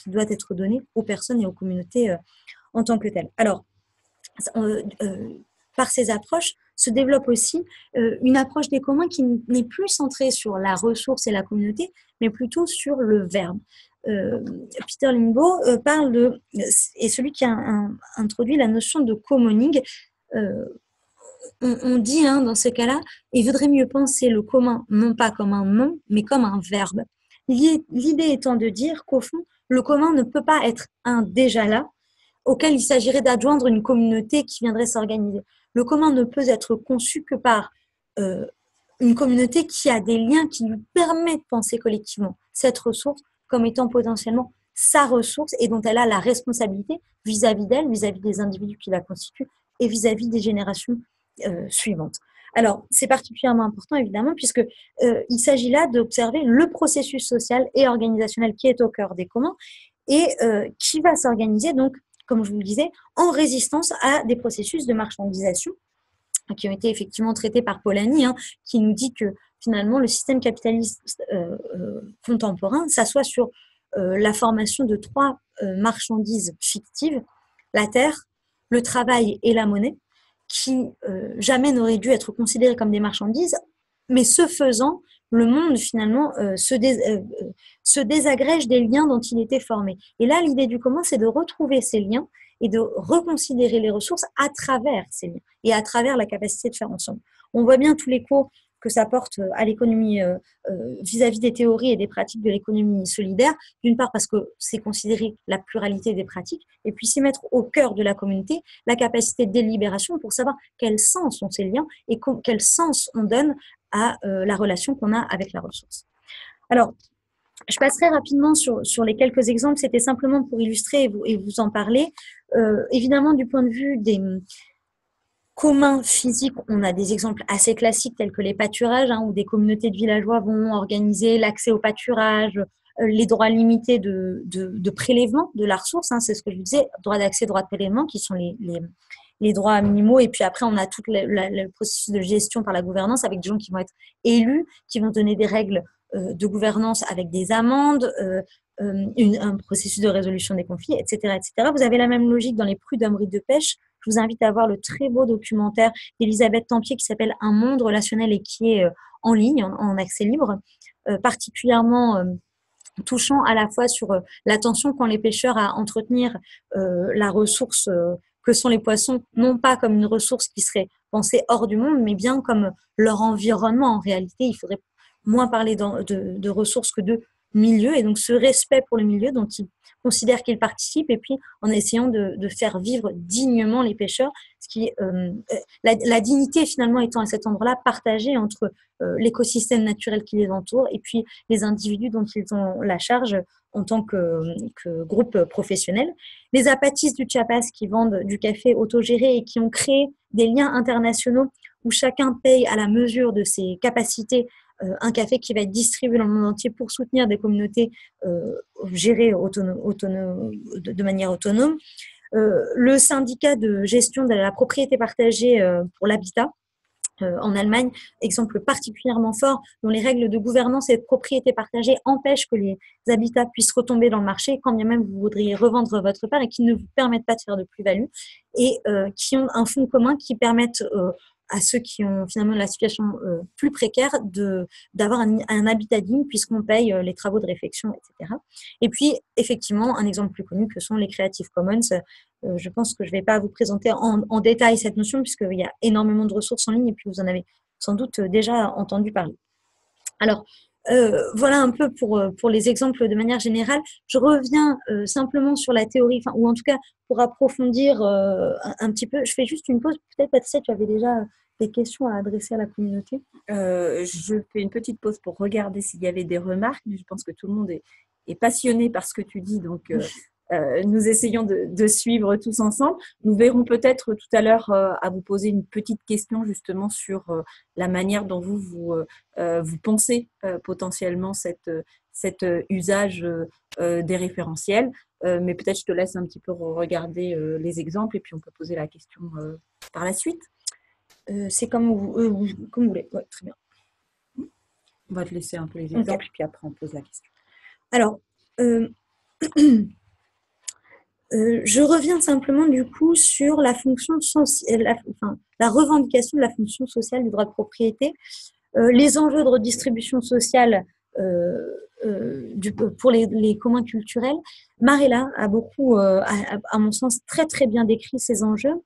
doit être donné aux personnes et aux communautés en tant que telles. Alors, par ces approches, se développe aussi une approche des communs qui n'est plus centrée sur la ressource et la communauté, mais plutôt sur le verbe. Peter Limbaud parle de, et celui qui a introduit la notion de commoning, on dit dans ce cas-là, il vaudrait mieux penser le commun non pas comme un nom, mais comme un verbe. L'idée étant de dire qu'au fond, le commun ne peut pas être un déjà là, auquel il s'agirait d'adjoindre une communauté qui viendrait s'organiser. Le commun ne peut être conçu que par une communauté qui a des liens qui lui permettent de penser collectivement cette ressource comme étant potentiellement sa ressource et dont elle a la responsabilité vis-à-vis d'elle, vis-à-vis des individus qui la constituent et vis-à-vis des générations suivantes. Alors, c'est particulièrement important, évidemment, puisque il s'agit là d'observer le processus social et organisationnel qui est au cœur des communs et qui va s'organiser, donc, comme je vous le disais, en résistance à des processus de marchandisation qui ont été effectivement traités par Polanyi, qui nous dit que finalement, le système capitaliste contemporain s'assoit sur la formation de 3 marchandises fictives, la terre, le travail et la monnaie, qui jamais n'auraient dû être considérées comme des marchandises, mais ce faisant, le monde finalement se désagrège des liens dont il était formé. Et là, l'idée du commun, c'est de retrouver ces liens et de reconsidérer les ressources à travers ces liens et à travers la capacité de faire ensemble. On voit bien tout l'écho que ça porte à l'économie vis-à-vis des théories et des pratiques de l'économie solidaire, d'une part parce que c'est considérer la pluralité des pratiques, et puis c'est mettre au cœur de la communauté la capacité de délibération pour savoir quel sens ont ces liens et quel sens on donne à la relation qu'on a avec la ressource. Alors, je passerai rapidement sur les quelques exemples, c'était simplement pour illustrer et vous en parler. Évidemment, du point de vue des communs physiques, on a des exemples assez classiques tels que les pâturages, où des communautés de villageois vont organiser l'accès au pâturage, les droits limités de prélèvement de la ressource, c'est ce que je vous disais, droit d'accès, droit de prélèvement, qui sont les droits minimaux. Et puis après, on a tout le processus de gestion par la gouvernance avec des gens qui vont être élus, qui vont donner des règles de gouvernance avec des amendes, un processus de résolution des conflits, etc., etc. Vous avez la même logique dans les prud'hommeries de pêche. Je vous invite à voir le très beau documentaire d'Elisabeth Tempier qui s'appelle « Un monde relationnel » et qui est en ligne, en accès libre, particulièrement touchant à la fois sur l'attention qu'ont les pêcheurs à entretenir la ressource que sont les poissons, non pas comme une ressource qui serait pensée hors du monde, mais bien comme leur environnement. En réalité, il faudrait moins parler de ressources que de milieu, et donc ce respect pour le milieu dont ils considèrent qu'ils participent, et puis en essayant de faire vivre dignement les pêcheurs, ce qui la dignité finalement étant à cet endroit-là partagée entre l'écosystème naturel qui les entoure et puis les individus dont ils ont la charge en tant que groupe professionnel. Les apatistes du Chiapas qui vendent du café autogéré et qui ont créé des liens internationaux où chacun paye à la mesure de ses capacités un café qui va être distribué dans le monde entier pour soutenir des communautés gérées de manière autonome. Le syndicat de gestion de la propriété partagée pour l'habitat en Allemagne, exemple particulièrement fort, dont les règles de gouvernance et de propriété partagée empêchent que les habitats puissent retomber dans le marché, quand bien même vous voudriez revendre votre part, et qui ne vous permettent pas de faire de plus-value, et qui ont un fonds commun qui permettent à ceux qui ont finalement la situation plus précaire d'avoir un habitat digne puisqu'on paye les travaux de réfection, etc. Et puis, effectivement, un exemple plus connu que sont les Creative Commons. Je pense que je ne vais pas vous présenter en détail cette notion puisqu'il y a énormément de ressources en ligne et puis vous en avez sans doute déjà entendu parler. Alors, voilà un peu pour les exemples de manière générale. Je reviens simplement sur la théorie, ou en tout cas pour approfondir un petit peu. Je fais juste une pause. Peut-être, Patricia, tu avais déjà des questions à adresser à la communauté. Je fais une petite pause pour regarder s'il y avait des remarques, mais je pense que tout le monde est passionné par ce que tu dis, donc nous essayons de suivre tous ensemble. Nous verrons peut-être tout à l'heure à vous poser une petite question justement sur la manière dont vous pensez potentiellement cet usage des référentiels. Mais peut-être je te laisse un petit peu regarder les exemples et puis on peut poser la question par la suite. C'est comme vous voulez. Ouais, très bien. On va te laisser un peu les exemples, okay. Puis après on pose la question. Alors, je reviens simplement du coup sur la fonction sociale, la revendication de la fonction sociale du droit de propriété, les enjeux de redistribution sociale pour les communs culturels. Marella a beaucoup, à mon sens, très très bien décrit ces enjeux.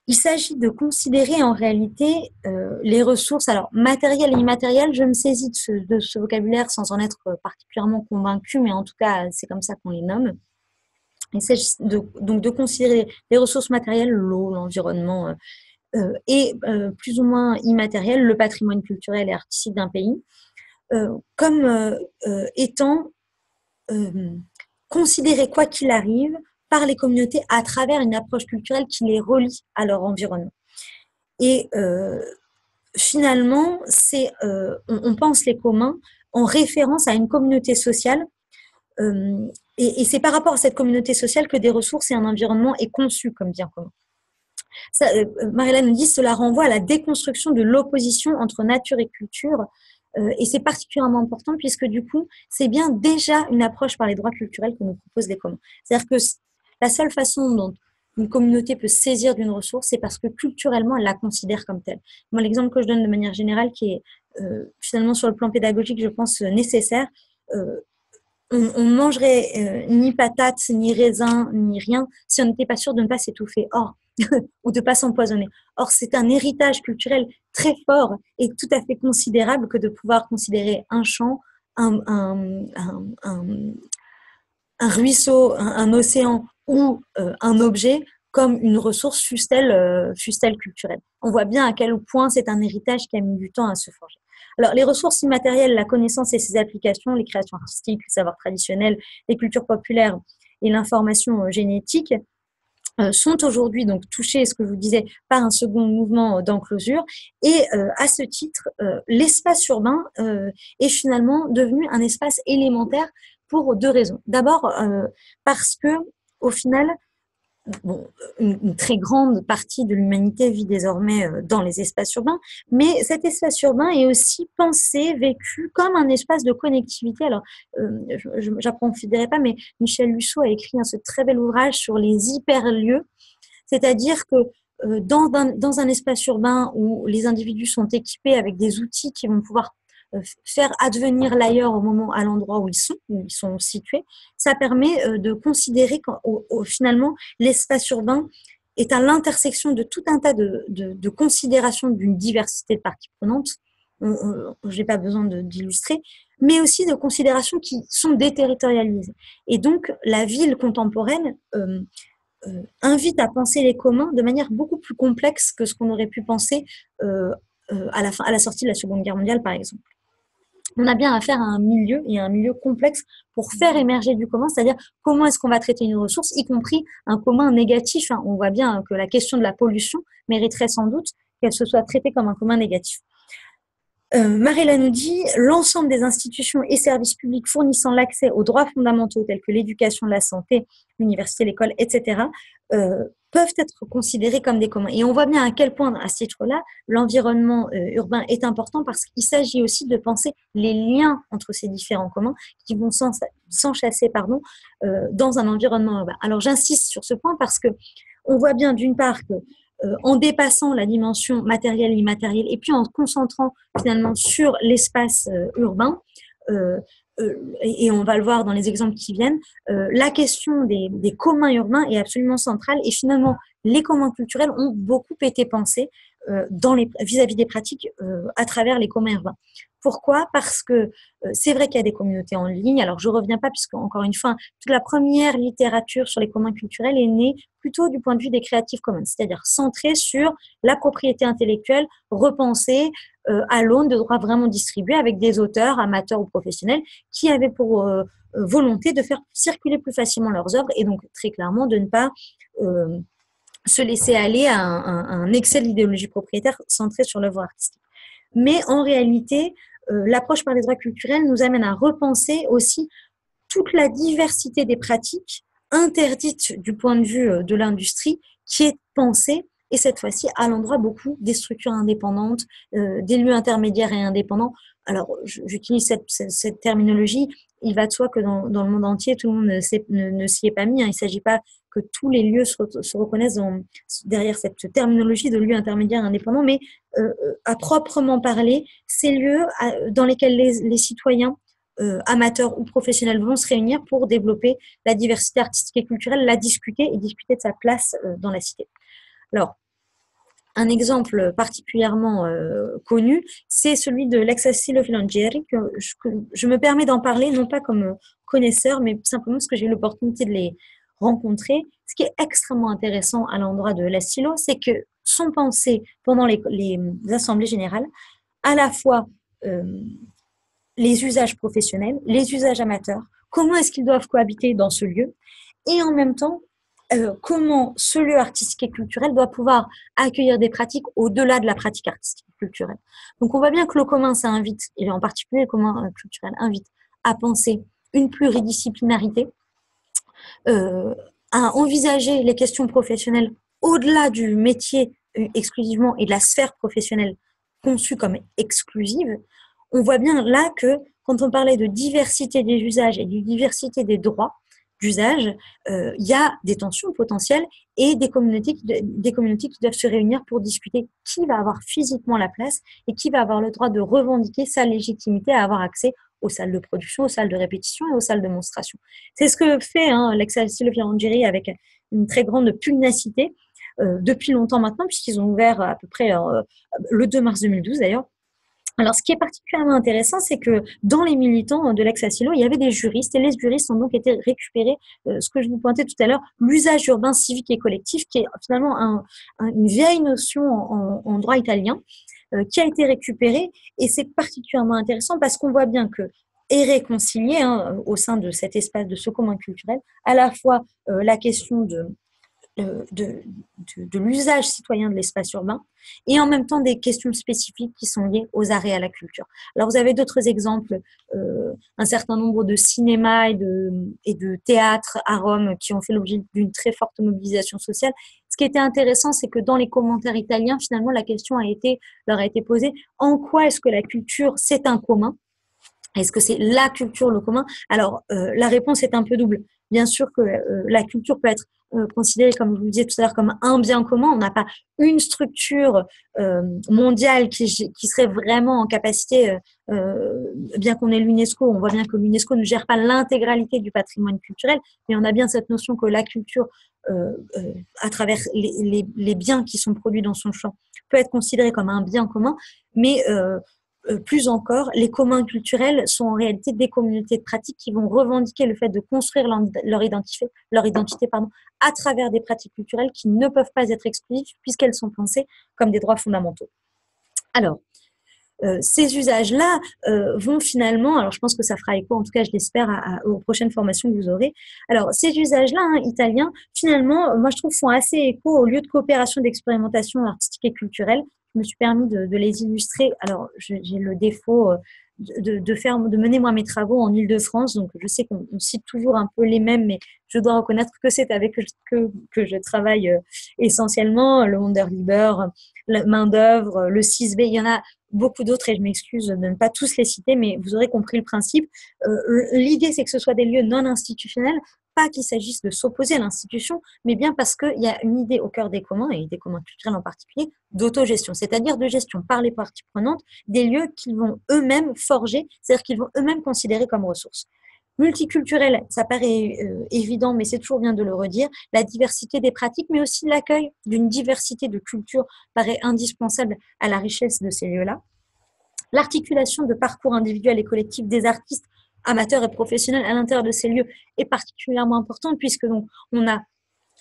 Il s'agit de considérer en réalité les ressources, alors matérielles et immatérielles. Je me saisis de ce vocabulaire sans en être particulièrement convaincue, mais en tout cas, c'est comme ça qu'on les nomme. Il s'agit donc de considérer les ressources matérielles, l'eau, l'environnement, et plus ou moins immatérielles, le patrimoine culturel et artistique d'un pays, comme étant considérés, quoi qu'il arrive, par les communautés à travers une approche culturelle qui les relie à leur environnement. Et finalement, on pense les communs en référence à une communauté sociale, et c'est par rapport à cette communauté sociale que des ressources et un environnement est conçu comme bien commun. Marella nous dit, cela renvoie à la déconstruction de l'opposition entre nature et culture, et c'est particulièrement important puisque du coup, c'est bien déjà une approche par les droits culturels que nous proposent les communs. C'est-à-dire que la seule façon dont une communauté peut saisir d'une ressource, c'est parce que culturellement, elle la considère comme telle. Moi, l'exemple que je donne de manière générale, qui est finalement sur le plan pédagogique, je pense, nécessaire, on mangerait ni patates, ni raisins, ni rien, si on n'était pas sûr de ne pas s'étouffer. Ou de ne pas s'empoisonner. Or, c'est un héritage culturel très fort et tout à fait considérable que de pouvoir considérer un champ, un ruisseau, un océan ou un objet comme une ressource fût-elle culturelle. On voit bien à quel point c'est un héritage qui a mis du temps à se forger. Alors, les ressources immatérielles, la connaissance et ses applications, les créations artistiques, le savoir traditionnel, les cultures populaires et l'information génétique sont aujourd'hui donc touchés, ce que je vous disais, par un second mouvement d'enclosure. Et à ce titre, l'espace urbain est finalement devenu un espace élémentaire pour deux raisons. D'abord, parce que au final, une très grande partie de l'humanité vit désormais dans les espaces urbains, mais cet espace urbain est aussi pensé, vécu comme un espace de connectivité. Alors, j'approfondirai pas, mais Michel Lusseau a écrit ce très bel ouvrage sur les hyperlieux, c'est-à-dire que dans un espace urbain où les individus sont équipés avec des outils qui vont pouvoir faire advenir l'ailleurs à l'endroit où ils sont situés, ça permet de considérer finalement l'espace urbain est à l'intersection de tout un tas de considérations d'une diversité de parties prenantes. Je n'ai pas besoin d'illustrer, mais aussi de considérations qui sont déterritorialisées. Et donc, la ville contemporaine invite à penser les communs de manière beaucoup plus complexe que ce qu'on aurait pu penser à la sortie de la Seconde Guerre mondiale, par exemple. On a bien affaire à un milieu et à un milieu complexe pour faire émerger du commun, c'est-à-dire comment est-ce qu'on va traiter une ressource, y compris un commun négatif. On voit bien que la question de la pollution mériterait sans doute qu'elle se soit traitée comme un commun négatif. Marella nous dit « L'ensemble des institutions et services publics fournissant l'accès aux droits fondamentaux tels que l'éducation, la santé, l'université, l'école, etc. Peuvent être considérés comme des communs. » Et on voit bien à quel point, à ce titre-là, l'environnement urbain est important parce qu'il s'agit aussi de penser les liens entre ces différents communs qui vont s'enchasser dans un environnement urbain. Alors j'insiste sur ce point parce que on voit bien d'une part que en dépassant la dimension matérielle et immatérielle et puis en se concentrant finalement sur l'espace urbain, et on va le voir dans les exemples qui viennent, la question des communs urbains est absolument centrale et finalement les communs culturels ont beaucoup été pensés vis-à-vis des pratiques à travers les communs urbains. Pourquoi ? Parce que c'est vrai qu'il y a des communautés en ligne. Alors, je ne reviens pas puisque, encore une fois, toute la première littérature sur les communs culturels est née plutôt du point de vue des Creative Commons, c'est-à-dire centrée sur la propriété intellectuelle repensée à l'aune de droits vraiment distribués avec des auteurs, amateurs ou professionnels, qui avaient pour volonté de faire circuler plus facilement leurs œuvres et donc très clairement de ne pas se laisser aller à un excès d'idéologie propriétaire centrée sur l'œuvre artistique. Mais en réalité, l'approche par les droits culturels nous amène à repenser aussi toute la diversité des pratiques interdites du point de vue de l'industrie qui est pensée, et cette fois-ci à l'endroit beaucoup des structures indépendantes, des lieux intermédiaires et indépendants. Alors, j'utilise cette terminologie. Il va de soi que dans le monde entier, tout le monde ne s'y est pas mis. Il ne s'agit pas que tous les lieux se reconnaissent derrière cette terminologie de lieux intermédiaires indépendants, mais à proprement parler, ces lieux dans lesquels les citoyens amateurs ou professionnels vont se réunir pour développer la diversité artistique et culturelle, la discuter et discuter de sa place dans la cité. Alors, un exemple particulièrement connu, c'est celui de l'ex-asilo Filangieri, que je me permets d'en parler, non pas comme connaisseur, mais simplement parce que j'ai eu l'opportunité de les rencontrer. Ce qui est extrêmement intéressant à l'endroit de l'asilo, c'est que sont pensés pendant les assemblées générales à la fois les usages professionnels, les usages amateurs, comment est-ce qu'ils doivent cohabiter dans ce lieu, et en même temps, comment ce lieu artistique et culturel doit pouvoir accueillir des pratiques au-delà de la pratique artistique et culturelle. Donc on voit bien que le commun, ça invite, et en particulier le commun culturel, invite à penser une pluridisciplinarité, à envisager les questions professionnelles au-delà du métier exclusivement et de la sphère professionnelle conçue comme exclusive. On voit bien là que quand on parlait de diversité des usages et de diversité des droits d'usage, il y a des tensions potentielles et des communautés qui doivent se réunir pour discuter qui va avoir physiquement la place et qui va avoir le droit de revendiquer sa légitimité à avoir accès aux salles de production, aux salles de répétition et aux salles de monstration. C'est ce que fait l'ex-asilo Filangieri avec une très grande pugnacité depuis longtemps maintenant, puisqu'ils ont ouvert à peu près le 2 mars 2012 d'ailleurs. Alors, ce qui est particulièrement intéressant, c'est que dans les militants de l'ex-asilo, il y avait des juristes, et les juristes ont donc été récupérés, ce que je vous pointais tout à l'heure, l'usage urbain civique et collectif, qui est finalement une vieille notion en droit italien, qui a été récupérée, et c'est particulièrement intéressant parce qu'on voit bien que est réconcilié au sein de cet espace, de ce commun culturel, à la fois la question de l'usage citoyen de l'espace urbain et en même temps des questions spécifiques qui sont liées aux arts et à la culture. Alors vous avez d'autres exemples, un certain nombre de cinémas et de théâtres à Rome qui ont fait l'objet d'une très forte mobilisation sociale. Ce qui était intéressant, c'est que dans les commentaires italiens, finalement, la question leur a été posée, en quoi est-ce que la culture, c'est un commun ? Est-ce que c'est la culture, le commun ? Alors, la réponse est un peu double. Bien sûr que la culture peut être considérée, comme je vous le disais tout à l'heure, comme un bien commun. On n'a pas une structure mondiale qui serait vraiment en capacité, bien qu'on ait l'UNESCO, on voit bien que l'UNESCO ne gère pas l'intégralité du patrimoine culturel, mais on a bien cette notion que la culture, à travers les biens qui sont produits dans son champ, peut être considérée comme un bien commun, mais plus encore, les communs culturels sont en réalité des communautés de pratique qui vont revendiquer le fait de construire leur identité à travers des pratiques culturelles qui ne peuvent pas être exclusives puisqu'elles sont pensées comme des droits fondamentaux. Alors, ces usages-là vont finalement, alors je pense que ça fera écho, en tout cas je l'espère, aux prochaines formations que vous aurez. Alors, ces usages-là, italiens, finalement, moi je trouve font assez écho aux lieux de coopération d'expérimentation artistique et culturelle. Je me suis permis de les illustrer. Alors, j'ai le défaut de mener moi mes travaux en Île-de-France, donc je sais qu'on cite toujours un peu les mêmes, mais je dois reconnaître que c'est avec que je travaille essentiellement, le Wunderliber, la main-d'œuvre, le 6B, il y en a beaucoup d'autres et je m'excuse de ne pas tous les citer, mais vous aurez compris le principe. L'idée, c'est que ce soit des lieux non institutionnels, pas qu'il s'agisse de s'opposer à l'institution, mais bien parce qu'il y a une idée au cœur des communs, et des communs culturels en particulier, d'autogestion, c'est-à-dire de gestion par les parties prenantes des lieux qu'ils vont eux-mêmes forger, c'est-à-dire qu'ils vont eux-mêmes considérer comme ressources. Multiculturel, ça paraît évident, mais c'est toujours bien de le redire, la diversité des pratiques, mais aussi l'accueil d'une diversité de cultures paraît indispensable à la richesse de ces lieux-là. L'articulation de parcours individuels et collectifs des artistes, amateurs et professionnels à l'intérieur de ces lieux est particulièrement importante puisque donc, on a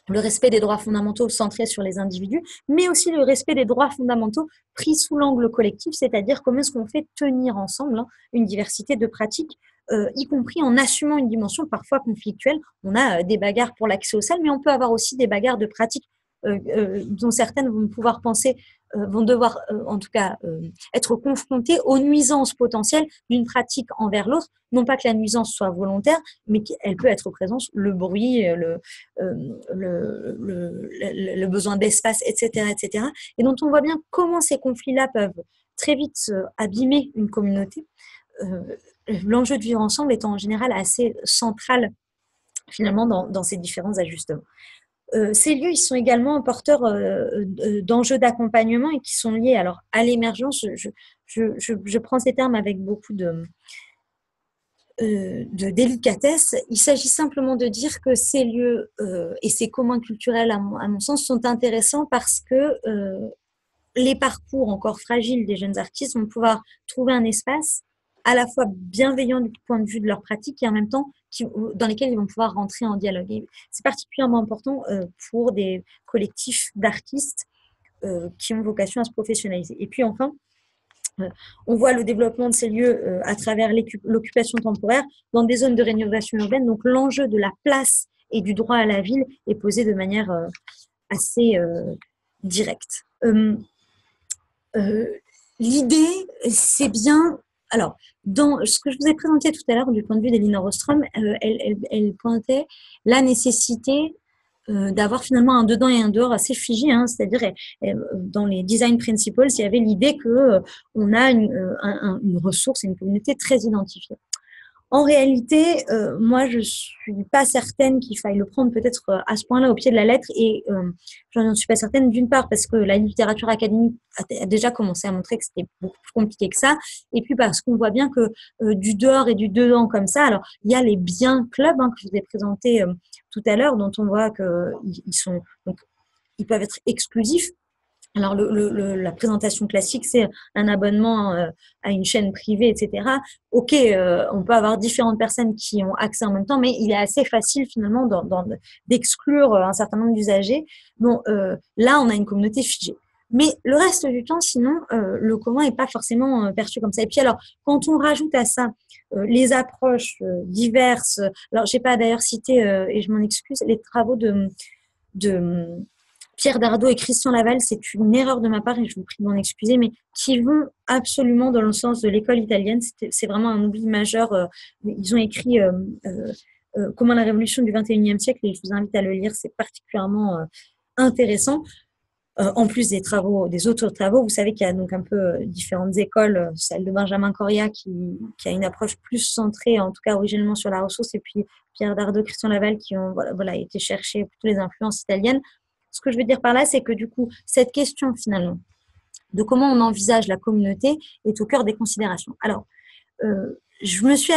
le respect des droits fondamentaux centrés sur les individus, mais aussi le respect des droits fondamentaux pris sous l'angle collectif, c'est-à-dire comment est-ce qu'on fait tenir ensemble une diversité de pratiques y compris en assumant une dimension parfois conflictuelle. On a des bagarres pour l'accès aux salles, mais on peut avoir aussi des bagarres de pratique dont certaines vont pouvoir penser, vont devoir en tout cas être confrontées aux nuisances potentielles d'une pratique envers l'autre. Non pas que la nuisance soit volontaire, mais qu'elle peut être présente, le bruit, le besoin d'espace, etc., etc. Et dont on voit bien comment ces conflits-là peuvent très vite abîmer une communauté. L'enjeu de vivre ensemble étant en général assez central finalement dans ces différents ajustements. Ces lieux, ils sont également porteurs d'enjeux d'accompagnement et qui sont liés alors à l'émergence. Je prends ces termes avec beaucoup de délicatesse. Il s'agit simplement de dire que ces lieux et ces communs culturels, à mon sens, sont intéressants parce que les parcours encore fragiles des jeunes artistes vont pouvoir trouver un espace à la fois bienveillant du point de vue de leur pratique et en même temps dans lesquels ils vont pouvoir rentrer en dialogue. Et c'est particulièrement important pour des collectifs d'artistes qui ont vocation à se professionnaliser. Et puis enfin, on voit le développement de ces lieux à travers l'occupation temporaire dans des zones de rénovation urbaine. Donc l'enjeu de la place et du droit à la ville est posé de manière assez directe. L'idée, c'est bien... Alors, dans ce que je vous ai présenté tout à l'heure du point de vue d'Elinor Ostrom, elle pointait la nécessité d'avoir finalement un dedans et un dehors assez figé, hein, c'est-à-dire dans les design principles, il y avait l'idée que on a une ressource et une communauté très identifiée. En réalité, moi, je suis pas certaine qu'il faille le prendre peut-être à ce point-là au pied de la lettre et je n'en suis pas certaine d'une part parce que la littérature académique a déjà commencé à montrer que c'était beaucoup plus compliqué que ça et puis parce qu'on voit bien que du dehors et du dedans comme ça, alors il y a les biens clubs que je vous ai présentés tout à l'heure dont on voit ils peuvent être exclusifs. Alors, la présentation classique, c'est un abonnement à une chaîne privée, etc. Ok, on peut avoir différentes personnes qui ont accès en même temps, mais il est assez facile finalement d'exclure un certain nombre d'usagers. Bon, là, on a une communauté figée. Mais le reste du temps, sinon, le commun n'est pas forcément perçu comme ça. Et puis alors, quand on rajoute à ça les approches diverses, alors j'ai pas d'ailleurs cité, et je m'en excuse, les travaux de Pierre Dardot et Christian Laval, c'est une erreur de ma part et je vous prie de m'en excuser, mais qui vont absolument dans le sens de l'école italienne. C'est vraiment un oubli majeur. Ils ont écrit Comment la révolution du XXIe siècle et je vous invite à le lire, c'est particulièrement intéressant. En plus des autres travaux, vous savez qu'il y a donc un peu différentes écoles, celle de Benjamin Coria qui a une approche plus centrée, en tout cas originellement sur la ressource, et puis Pierre Dardot, Christian Laval qui ont été chercher toutes les influences italiennes. Ce que je veux dire par là, c'est que du coup, cette question finalement de comment on envisage la communauté est au cœur des considérations. Alors, je me suis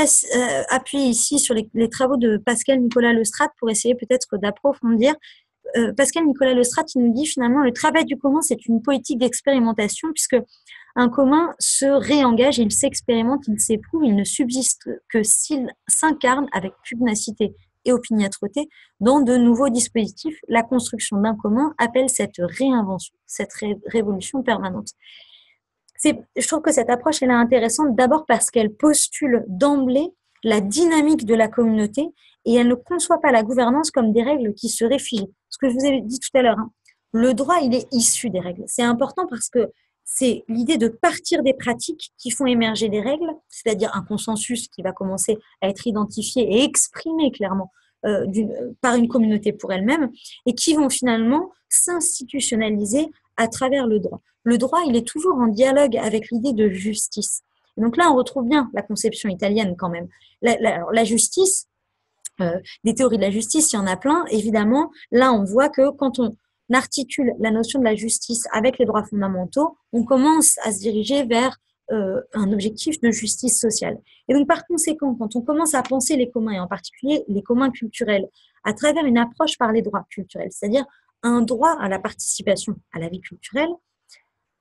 appuyée ici sur les travaux de Pascal Nicolas Lestrade pour essayer peut-être d'approfondir. Pascal Nicolas Lestrade, il nous dit finalement le travail du commun, c'est une politique d'expérimentation puisque un commun se réengage, il s'expérimente, il s'éprouve, il ne subsiste que s'il s'incarne avec pugnacité et opiniâtreté dans de nouveaux dispositifs. La construction d'un commun appelle cette réinvention, cette révolution permanente. Je trouve que cette approche elle est intéressante d'abord parce qu'elle postule d'emblée la dynamique de la communauté et elle ne conçoit pas la gouvernance comme des règles qui seraient figées. Ce que je vous ai dit tout à l'heure, le droit, il est issu des règles. C'est important parce que c'est l'idée de partir des pratiques qui font émerger des règles, c'est-à-dire un consensus qui va commencer à être identifié et exprimé clairement par une communauté pour elle-même et qui vont finalement s'institutionnaliser à travers le droit. Le droit, il est toujours en dialogue avec l'idée de justice. Et donc là, on retrouve bien la conception italienne quand même. La justice, des théories de la justice, il y en a plein. Évidemment, là, on voit que quand on articule la notion de la justice avec les droits fondamentaux, on commence à se diriger vers un objectif de justice sociale. Et donc, par conséquent, quand on commence à penser les communs, et en particulier les communs culturels, à travers une approche par les droits culturels, c'est-à-dire un droit à la participation à la vie culturelle,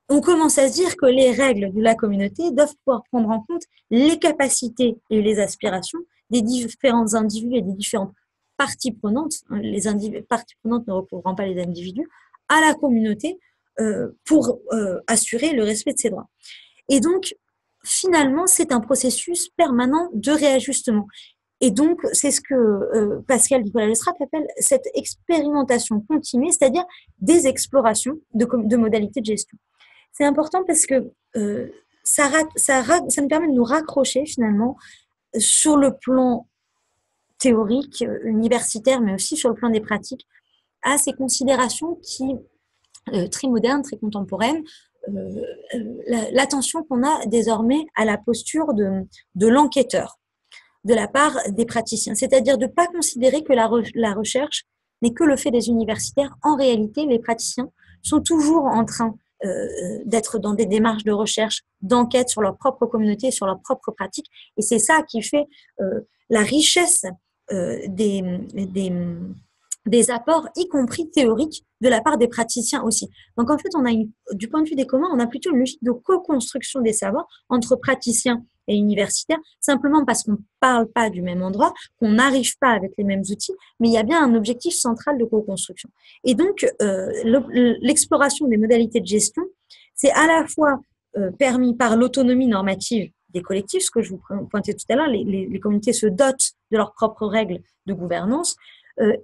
on commence à se dire que les règles de la communauté doivent pouvoir prendre en compte les capacités et les aspirations des différents individus et des différentes parties prenantes, les parties prenantes ne recouvrant pas les individus, à la communauté pour assurer le respect de ses droits. Et donc, finalement, c'est un processus permanent de réajustement. Et donc, c'est ce que Pascal Nicolas Lestrade appelle cette expérimentation continue, c'est-à-dire des explorations de modalités de gestion. C'est important parce que ça nous permet de nous raccrocher finalement sur le plan théorique, universitaire, mais aussi sur le plan des pratiques, à ces considérations qui, très modernes, très contemporaines, l'attention qu'on a désormais à la posture de l'enquêteur de la part des praticiens, c'est-à-dire de ne pas considérer que la recherche n'est que le fait des universitaires. En réalité, les praticiens sont toujours en train d'être dans des démarches de recherche, d'enquête sur leur propre communauté, sur leur propre pratique, et c'est ça qui fait la richesse des apports, y compris théoriques, de la part des praticiens aussi. Donc en fait, du point de vue des communs, on a plutôt une logique de co-construction des savoirs entre praticiens et universitaires, simplement parce qu'on ne parle pas du même endroit, qu'on n'arrive pas avec les mêmes outils, mais il y a bien un objectif central de co-construction. Et donc, l'exploration des modalités de gestion, c'est à la fois permis par l'autonomie normative des collectifs, ce que je vous pointais tout à l'heure, les communautés se dotent de leurs propres règles de gouvernance,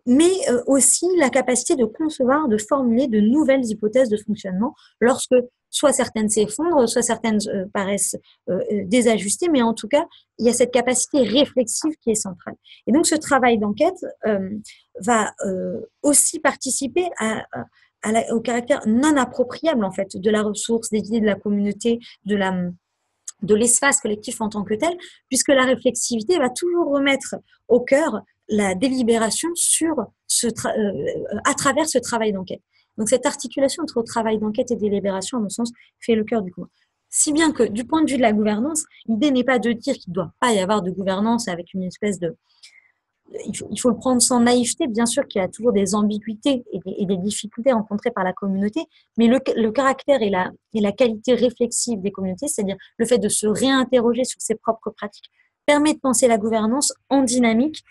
mais aussi la capacité de concevoir, de formuler de nouvelles hypothèses de fonctionnement lorsque soit certaines s'effondrent, soit certaines paraissent désajustées, mais en tout cas, il y a cette capacité réflexive qui est centrale. Et donc, ce travail d'enquête va aussi participer au caractère non appropriable, en fait, de la ressource, des idées de la communauté, de l'espace collectif en tant que tel, puisque la réflexivité va toujours remettre au cœur la délibération à travers ce travail d'enquête. Donc cette articulation entre travail d'enquête et délibération, à mon sens, fait le cœur du commun. Si bien que du point de vue de la gouvernance, l'idée n'est pas de dire qu'il ne doit pas y avoir de gouvernance avec une espèce de... Il faut le prendre sans naïveté, bien sûr qu'il y a toujours des ambiguïtés et des difficultés rencontrées par la communauté, mais le caractère et la qualité réflexive des communautés, c'est-à-dire le fait de se réinterroger sur ses propres pratiques, permet de penser la gouvernance en dynamique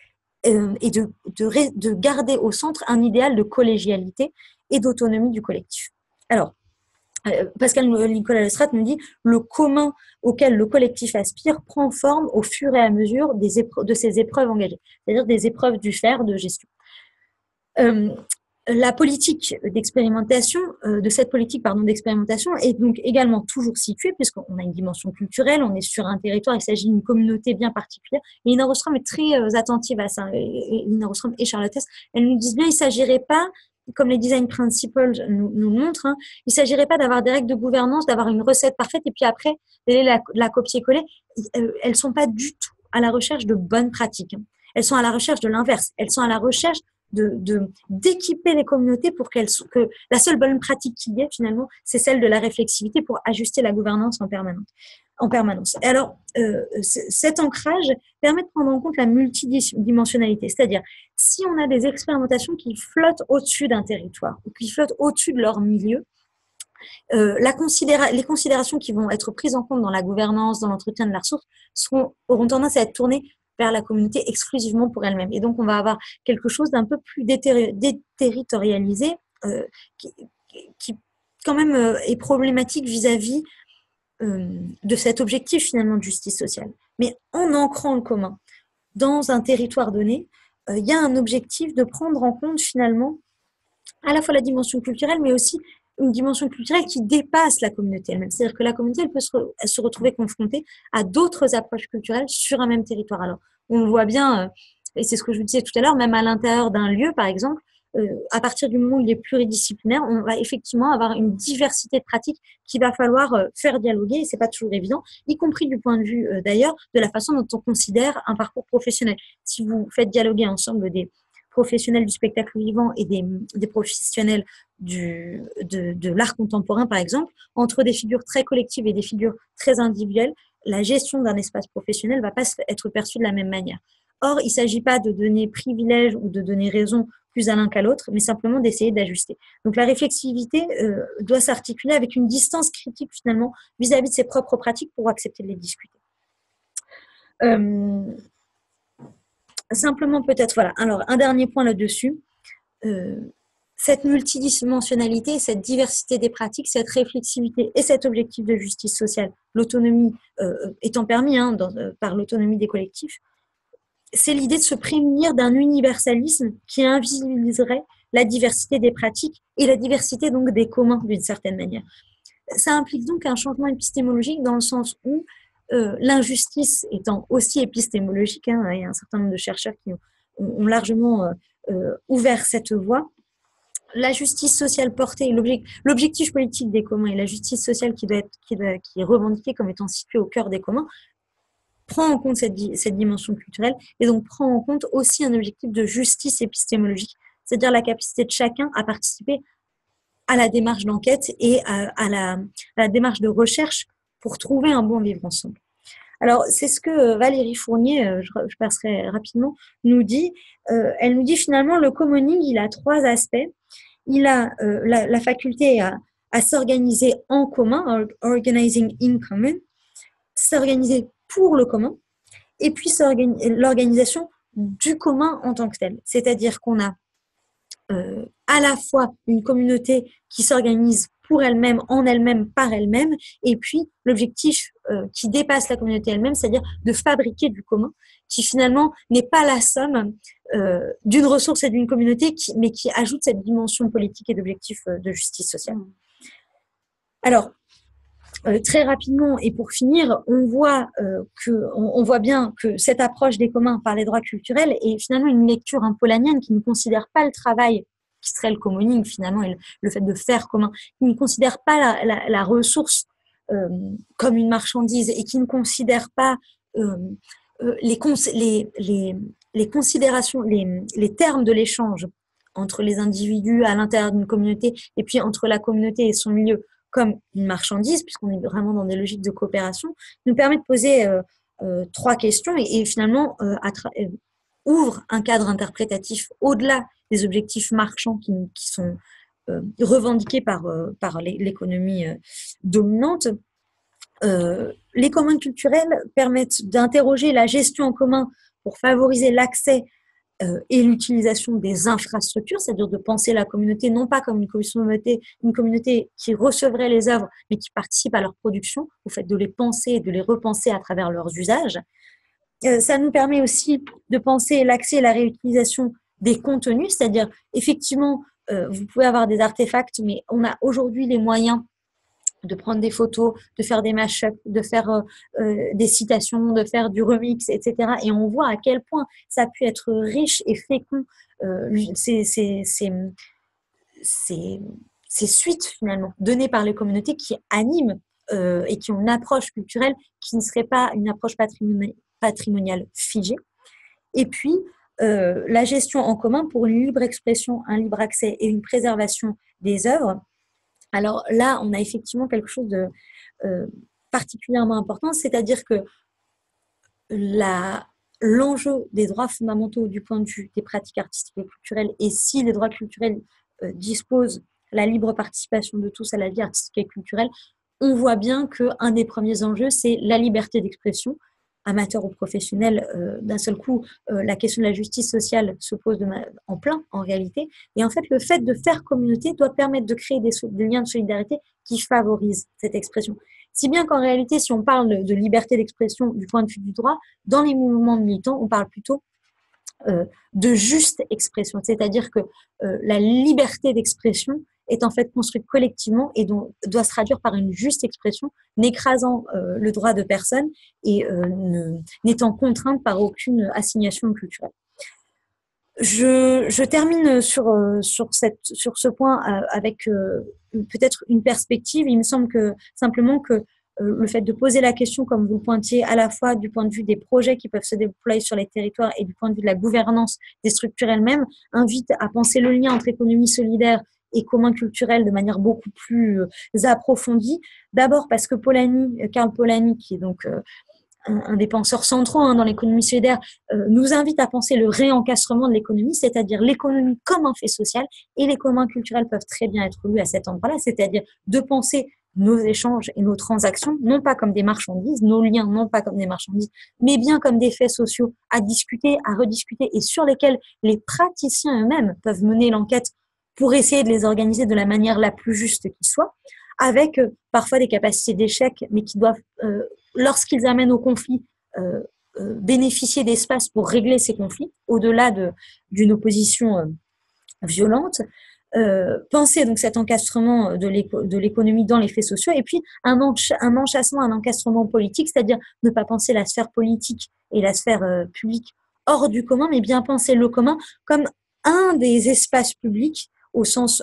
et de garder au centre un idéal de collégialité et d'autonomie du collectif. Alors, Pascal Nicolas Lestrade nous dit « Le commun auquel le collectif aspire prend forme au fur et à mesure de ses épreuves engagées, c'est-à-dire des épreuves du faire de gestion. » La politique d'expérimentation, de cette politique d'expérimentation est donc également toujours située, puisqu'on a une dimension culturelle, on est sur un territoire, il s'agit d'une communauté bien particulière. Et Nina Rostrom est très attentive à ça. Nina Rostrom et Charlotte Hess, elles nous disent bien, il ne s'agirait pas, comme les design principles nous le montrent, il ne s'agirait pas d'avoir des règles de gouvernance, d'avoir une recette parfaite, et puis après, la copier-coller. Elles ne sont pas du tout à la recherche de bonnes pratiques. Elles sont à la recherche de l'inverse. Elles sont à la recherche d'équiper les communautés pour que la seule bonne pratique qu'il y ait finalement, c'est celle de la réflexivité pour ajuster la gouvernance en permanence. Et alors, cet ancrage permet de prendre en compte la multidimensionnalité, c'est-à-dire si on a des expérimentations qui flottent au-dessus d'un territoire ou qui flottent au-dessus de leur milieu, les considérations qui vont être prises en compte dans la gouvernance, dans l'entretien de la ressource, auront tendance à être tournées vers la communauté exclusivement pour elle-même. Et donc, on va avoir quelque chose d'un peu plus déterritorialisé qui quand même est problématique vis-à-vis de cet objectif finalement de justice sociale. Mais en ancrant le commun dans un territoire donné, il y a un objectif de prendre en compte finalement à la fois la dimension culturelle, mais aussi une dimension culturelle qui dépasse la communauté elle-même. C'est-à-dire que la communauté, elle peut se retrouver confrontée à d'autres approches culturelles sur un même territoire. Alors, on le voit bien, et c'est ce que je vous disais tout à l'heure, même à l'intérieur d'un lieu, par exemple, à partir du moment où il est pluridisciplinaire, on va effectivement avoir une diversité de pratiques qu'il va falloir faire dialoguer, et c'est pas toujours évident, y compris du point de vue, d'ailleurs, de la façon dont on considère un parcours professionnel. Si vous faites dialoguer ensemble des professionnels du spectacle vivant et des professionnels de l'art contemporain, par exemple, entre des figures très collectives et des figures très individuelles, la gestion d'un espace professionnel ne va pas être perçue de la même manière. Or, il ne s'agit pas de donner privilège ou de donner raison plus à l'un qu'à l'autre, mais simplement d'essayer d'ajuster. Donc, la réflexivité doit s'articuler avec une distance critique, finalement, vis-à-vis de ses propres pratiques pour accepter de les discuter. Simplement peut-être, voilà. Alors, un dernier point là-dessus, cette multidimensionnalité, cette diversité des pratiques, cette réflexivité et cet objectif de justice sociale, l'autonomie étant permis par l'autonomie des collectifs, c'est l'idée de se prémunir d'un universalisme qui invisibiliserait la diversité des pratiques et la diversité donc des communs d'une certaine manière. Ça implique donc un changement épistémologique dans le sens où l'injustice étant aussi épistémologique, il y a un certain nombre de chercheurs qui ont largement ouvert cette voie. La justice sociale portée, l'objectif politique des communs et la justice sociale qui est revendiquée comme étant située au cœur des communs, prend en compte cette dimension culturelle et donc prend en compte aussi un objectif de justice épistémologique, c'est-à-dire la capacité de chacun à participer à la démarche d'enquête et à la démarche de recherche pour trouver un bon vivre ensemble. Alors, c'est ce que Valérie Fournier, je passerai rapidement, nous dit. Elle nous dit finalement, le commoning, il a 3 aspects. Il a la faculté à s'organiser en commun, organizing in common, s'organiser pour le commun, et puis l'organisation du commun en tant que tel. C'est-à-dire qu'on a à la fois une communauté qui s'organise pour elle-même, en elle-même, par elle-même, et puis l'objectif qui dépasse la communauté elle-même, c'est-à-dire de fabriquer du commun, qui finalement n'est pas la somme d'une ressource et d'une communauté, mais qui ajoute cette dimension politique et d'objectif de justice sociale. Alors, très rapidement, et pour finir, on voit bien que cette approche des communs par les droits culturels est finalement une lecture polannienne qui ne considère pas le travail qui serait le commoning finalement et le fait de faire commun, qui ne considère pas la ressource comme une marchandise et qui ne considère pas les considérations, les termes de l'échange entre les individus à l'intérieur d'une communauté et puis entre la communauté et son milieu comme une marchandise, puisqu'on est vraiment dans des logiques de coopération, nous permet de poser 3 questions et finalement ouvre un cadre interprétatif au-delà des objectifs marchands qui sont revendiqués par l'économie dominante. Les communs culturels permettent d'interroger la gestion en commun pour favoriser l'accès et l'utilisation des infrastructures, c'est-à-dire de penser la communauté non pas comme une communauté qui recevrait les œuvres, mais qui participe à leur production, au fait de les penser et de les repenser à travers leurs usages. Ça nous permet aussi de penser l'accès et la réutilisation des contenus, c'est-à-dire effectivement, vous pouvez avoir des artefacts, mais on a aujourd'hui les moyens de prendre des photos, de faire des mash-ups, de faire des citations, de faire du remix, etc. Et on voit à quel point ça a pu être riche et fécond, ces suites finalement données par les communautés qui animent et qui ont une approche culturelle qui ne serait pas une approche patrimoniale figée. Et puis, la gestion en commun pour une libre expression, un libre accès et une préservation des œuvres. Alors là, on a effectivement quelque chose de particulièrement important, c'est-à-dire que l'enjeu des droits fondamentaux du point de vue des pratiques artistiques et culturelles, et si les droits culturels disposent la libre participation de tous à la vie artistique et culturelle, on voit bien qu'un des premiers enjeux, c'est la liberté d'expression, amateur ou professionnel. D'un seul coup, la question de la justice sociale se pose en plein, en réalité. Et en fait, le fait de faire communauté doit permettre de créer des liens de solidarité qui favorisent cette expression. Si bien qu'en réalité, si on parle de liberté d'expression du point de vue du droit, dans les mouvements militants, on parle plutôt de juste expression. C'est-à-dire que la liberté d'expression est en fait construite collectivement et doit se traduire par une juste expression, n'écrasant le droit de personne et n'étant contrainte par aucune assignation culturelle. Je termine sur ce point avec peut-être une perspective. Il me semble que simplement que le fait de poser la question, comme vous le pointiez, à la fois du point de vue des projets qui peuvent se déployer sur les territoires et du point de vue de la gouvernance des structures elles-mêmes, invite à penser le lien entre économie solidaire et commun culturel de manière beaucoup plus approfondie. D'abord parce que Karl Polanyi, qui est donc un des penseurs centraux dans l'économie solidaire, nous invite à penser le réencastrement de l'économie, c'est-à-dire l'économie comme un fait social, et les communs culturels peuvent très bien être lus à cet endroit-là, c'est-à-dire de penser nos échanges et nos transactions, non pas comme des marchandises, nos liens non pas comme des marchandises, mais bien comme des faits sociaux à discuter, à rediscuter, et sur lesquels les praticiens eux-mêmes peuvent mener l'enquête pour essayer de les organiser de la manière la plus juste qui soit, avec parfois des capacités d'échec, mais qui doivent, lorsqu'ils amènent au conflit, bénéficier d'espace pour régler ces conflits, au-delà d'une opposition violente. Penser donc cet encastrement de l'économie dans les faits sociaux, et puis un enchâssement, un encastrement politique, c'est-à-dire ne pas penser la sphère politique et la sphère publique hors du commun, mais bien penser le commun comme un des espaces publics au sens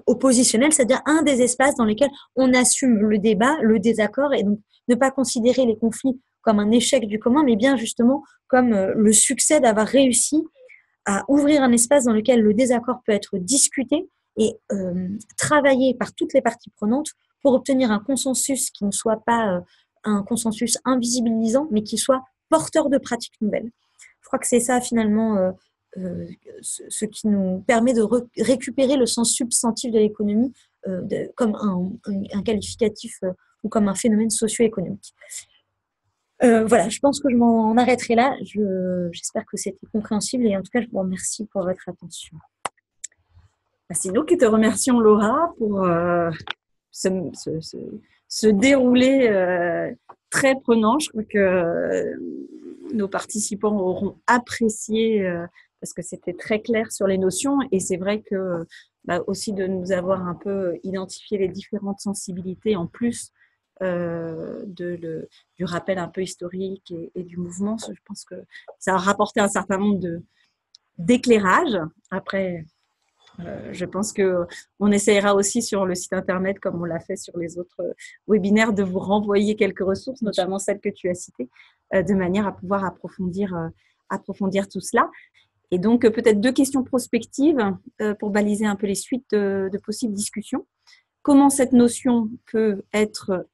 oppositionnel, c'est-à-dire un des espaces dans lesquels on assume le débat, le désaccord, et donc ne pas considérer les conflits comme un échec du commun, mais bien justement comme le succès d'avoir réussi à ouvrir un espace dans lequel le désaccord peut être discuté et travaillé par toutes les parties prenantes pour obtenir un consensus qui ne soit pas un consensus invisibilisant, mais qui soit porteur de pratiques nouvelles. Je crois que c'est ça finalement ce qui nous permet de récupérer le sens substantif de l'économie comme un qualificatif ou comme un phénomène socio-économique. Voilà, je pense que je m'en arrêterai là. J'espère que c'était compréhensible et en tout cas, je vous remercie pour votre attention. C'est nous qui te remercions, Laura, pour ce déroulé très prenant. Je crois que nos participants auront apprécié parce que c'était très clair sur les notions et c'est vrai que aussi de nous avoir un peu identifié les différentes sensibilités en plus du rappel un peu historique et du mouvement. Je pense que ça a rapporté un certain nombre d'éclairages. Après, je pense qu'on essaiera aussi sur le site internet, comme on l'a fait sur les autres webinaires, de vous renvoyer quelques ressources, notamment celles que tu as citées, de manière à pouvoir approfondir tout cela. Et donc, peut-être 2 questions prospectives pour baliser un peu les suites de possibles discussions. Comment cette notion peut être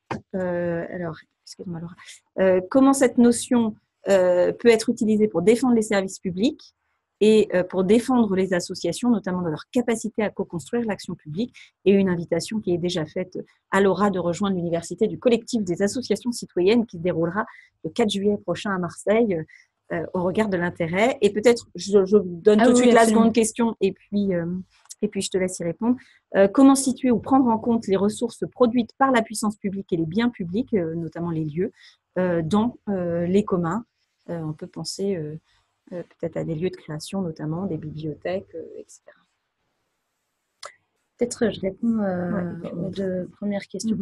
comment cette notion peut être utilisée pour défendre les services publics et pour défendre les associations, notamment dans leur capacité à co-construire l'action publique, et une invitation qui est déjà faite à Laura de rejoindre l'université du collectif des associations citoyennes qui se déroulera le 4 juillet prochain à Marseille au regard de l'intérêt. Et peut-être, je donne tout de suite la seconde question et puis je te laisse y répondre. Comment situer ou prendre en compte les ressources produites par la puissance publique et les biens publics, notamment les lieux, dans les communs. On peut penser peut-être à des lieux de création, notamment des bibliothèques, etc. Peut-être je réponds aux 2 premières questions.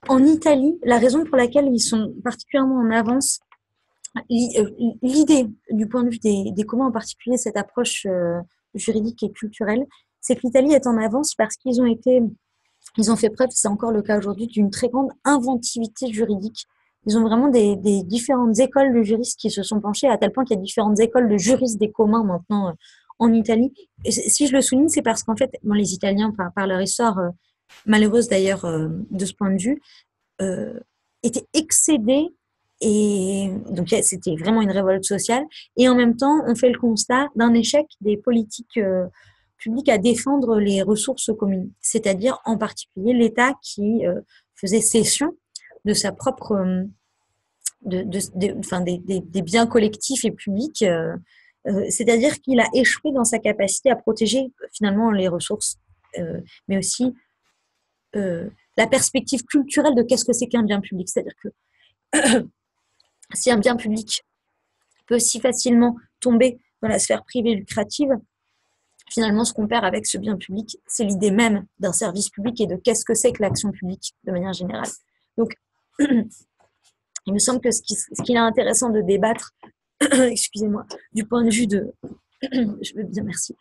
En Italie, la raison pour laquelle ils sont particulièrement en avance, l'idée du point de vue des communs, en particulier cette approche juridique et culturelle, c'est que l'Italie est en avance parce qu'ils ont fait preuve, c'est encore le cas aujourd'hui, d'une très grande inventivité juridique. Ils ont vraiment des différentes écoles de juristes qui se sont penchées, à tel point qu'il y a différentes écoles de juristes des communs maintenant en Italie. Et si je le souligne, c'est parce qu'en fait, les Italiens, par leur histoire malheureuse d'ailleurs de ce point de vue, étaient excédés. Et donc, c'était vraiment une révolte sociale. Et en même temps, on fait le constat d'un échec des politiques publiques à défendre les ressources communes. C'est-à-dire, en particulier, l'État qui faisait cession de sa propre, des biens collectifs et publics. C'est-à-dire qu'il a échoué dans sa capacité à protéger finalement les ressources, mais aussi la perspective culturelle de qu'est-ce que c'est qu'un bien public. C'est-à-dire que si un bien public peut si facilement tomber dans la sphère privée lucrative, finalement, ce qu'on perd avec ce bien public, c'est l'idée même d'un service public et de qu'est-ce que c'est que l'action publique de manière générale. Donc, il me semble que ce qu'il est intéressant de débattre, excusez-moi, du point de vue de... je veux bien, merci.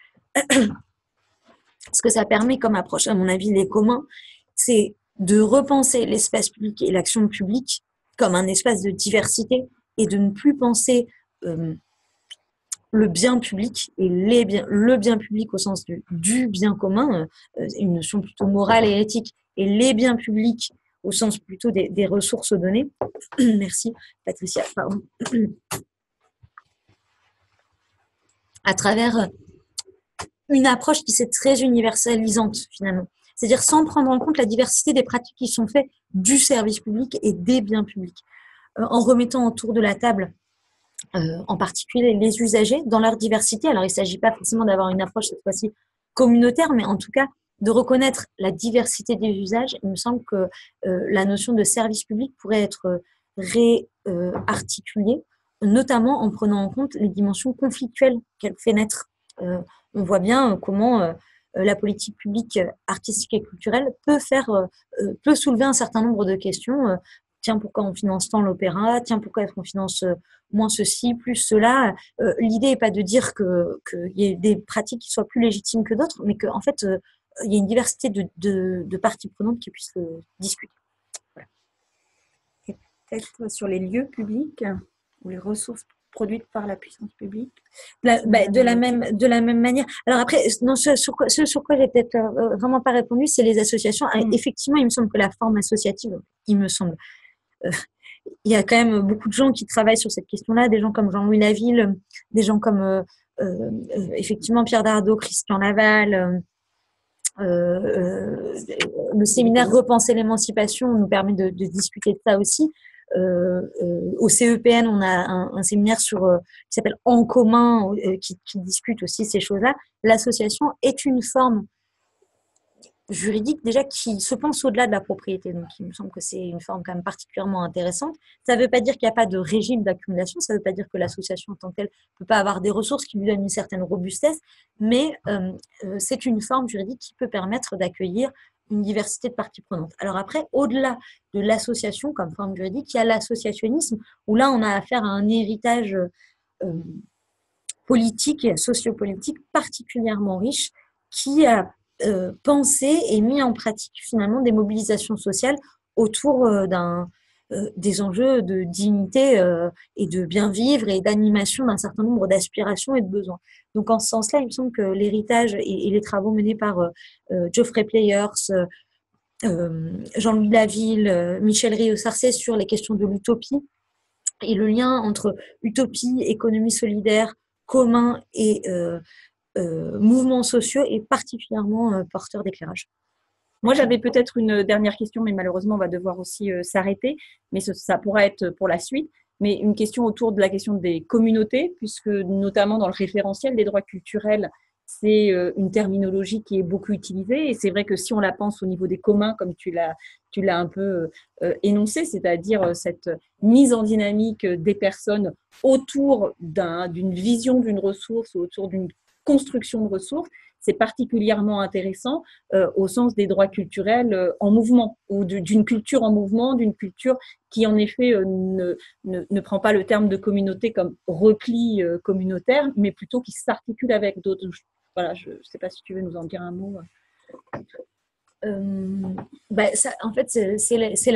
Ce que ça permet comme approche, à mon avis, les communs, c'est de repenser l'espace public et l'action publique comme un espace de diversité et de ne plus penser le bien public et le bien public au sens du bien commun, une notion plutôt morale et éthique, et les biens publics au sens plutôt des ressources données. Merci, Patricia. Pardon. À travers une approche qui est très universalisante, finalement. C'est-à-dire sans prendre en compte la diversité des pratiques qui sont faites du service public et des biens publics. En remettant autour de la table en particulier les usagers dans leur diversité. Alors, il ne s'agit pas forcément d'avoir une approche cette fois-ci communautaire, mais en tout cas de reconnaître la diversité des usages. Il me semble que la notion de service public pourrait être réarticulée, notamment en prenant en compte les dimensions conflictuelles qu'elle fait naître. On voit bien comment la politique publique artistique et culturelle peut soulever un certain nombre de questions. Tiens, pourquoi on finance tant l'opéra? Tiens, pourquoi est-ce qu'on finance moins ceci, plus cela? L'idée n'est pas de dire qu'il y ait des pratiques qui soient plus légitimes que d'autres, mais qu'en fait, il y a une diversité de parties prenantes qui puissent discuter. Voilà. Et peut-être sur les lieux publics ou les ressources produites par la puissance publique. De la même manière. Alors après, non, ce sur quoi j'ai peut-être vraiment pas répondu, c'est les associations. Effectivement, il me semble que la forme associative, il y a quand même beaucoup de gens qui travaillent sur cette question-là, des gens comme Jean-Louis Laville, des gens comme effectivement Pierre Dardot, Christian Laval. Le séminaire Repenser l'émancipation nous permet de discuter de ça aussi. Au CEPN, on a un séminaire qui s'appelle En commun, qui discute aussi ces choses-là. L'association est une forme juridique déjà qui se pense au-delà de la propriété. Donc, il me semble que c'est une forme quand même particulièrement intéressante. Ça ne veut pas dire qu'il n'y a pas de régime d'accumulation, ça ne veut pas dire que l'association en tant que telle ne peut pas avoir des ressources qui lui donnent une certaine robustesse, mais c'est une forme juridique qui peut permettre d'accueillir une diversité de parties prenantes. Alors après, au-delà de l'association comme forme juridique, il y a l'associationnisme, où là, on a affaire à un héritage politique et sociopolitique particulièrement riche qui a pensé et mis en pratique finalement des mobilisations sociales autour des enjeux de dignité et de bien vivre et d'animation d'un certain nombre d'aspirations et de besoins. Donc en ce sens-là, il me semble que l'héritage et les travaux menés par Geoffrey Players, Jean-Louis Laville, Michel Rieux-Sarcey sur les questions de l'utopie et le lien entre utopie, économie solidaire, commun et mouvements sociaux est particulièrement porteur d'éclairage. Moi, j'avais peut-être une dernière question, mais malheureusement, on va devoir aussi s'arrêter. Mais ça pourra être pour la suite. Mais une question autour de la question des communautés, puisque notamment dans le référentiel des droits culturels, c'est une terminologie qui est beaucoup utilisée. Et c'est vrai que si on la pense au niveau des communs, comme tu l'as un peu énoncé, c'est-à-dire cette mise en dynamique des personnes autour d'une vision d'une ressource, autour d'une construction de ressources, c'est particulièrement intéressant au sens des droits culturels en mouvement, ou d'une culture en mouvement, d'une culture qui en effet ne prend pas le terme de communauté comme repli communautaire, mais plutôt qui s'articule avec d'autres. Voilà, je ne sais pas si tu veux nous en dire un mot. En fait, c'est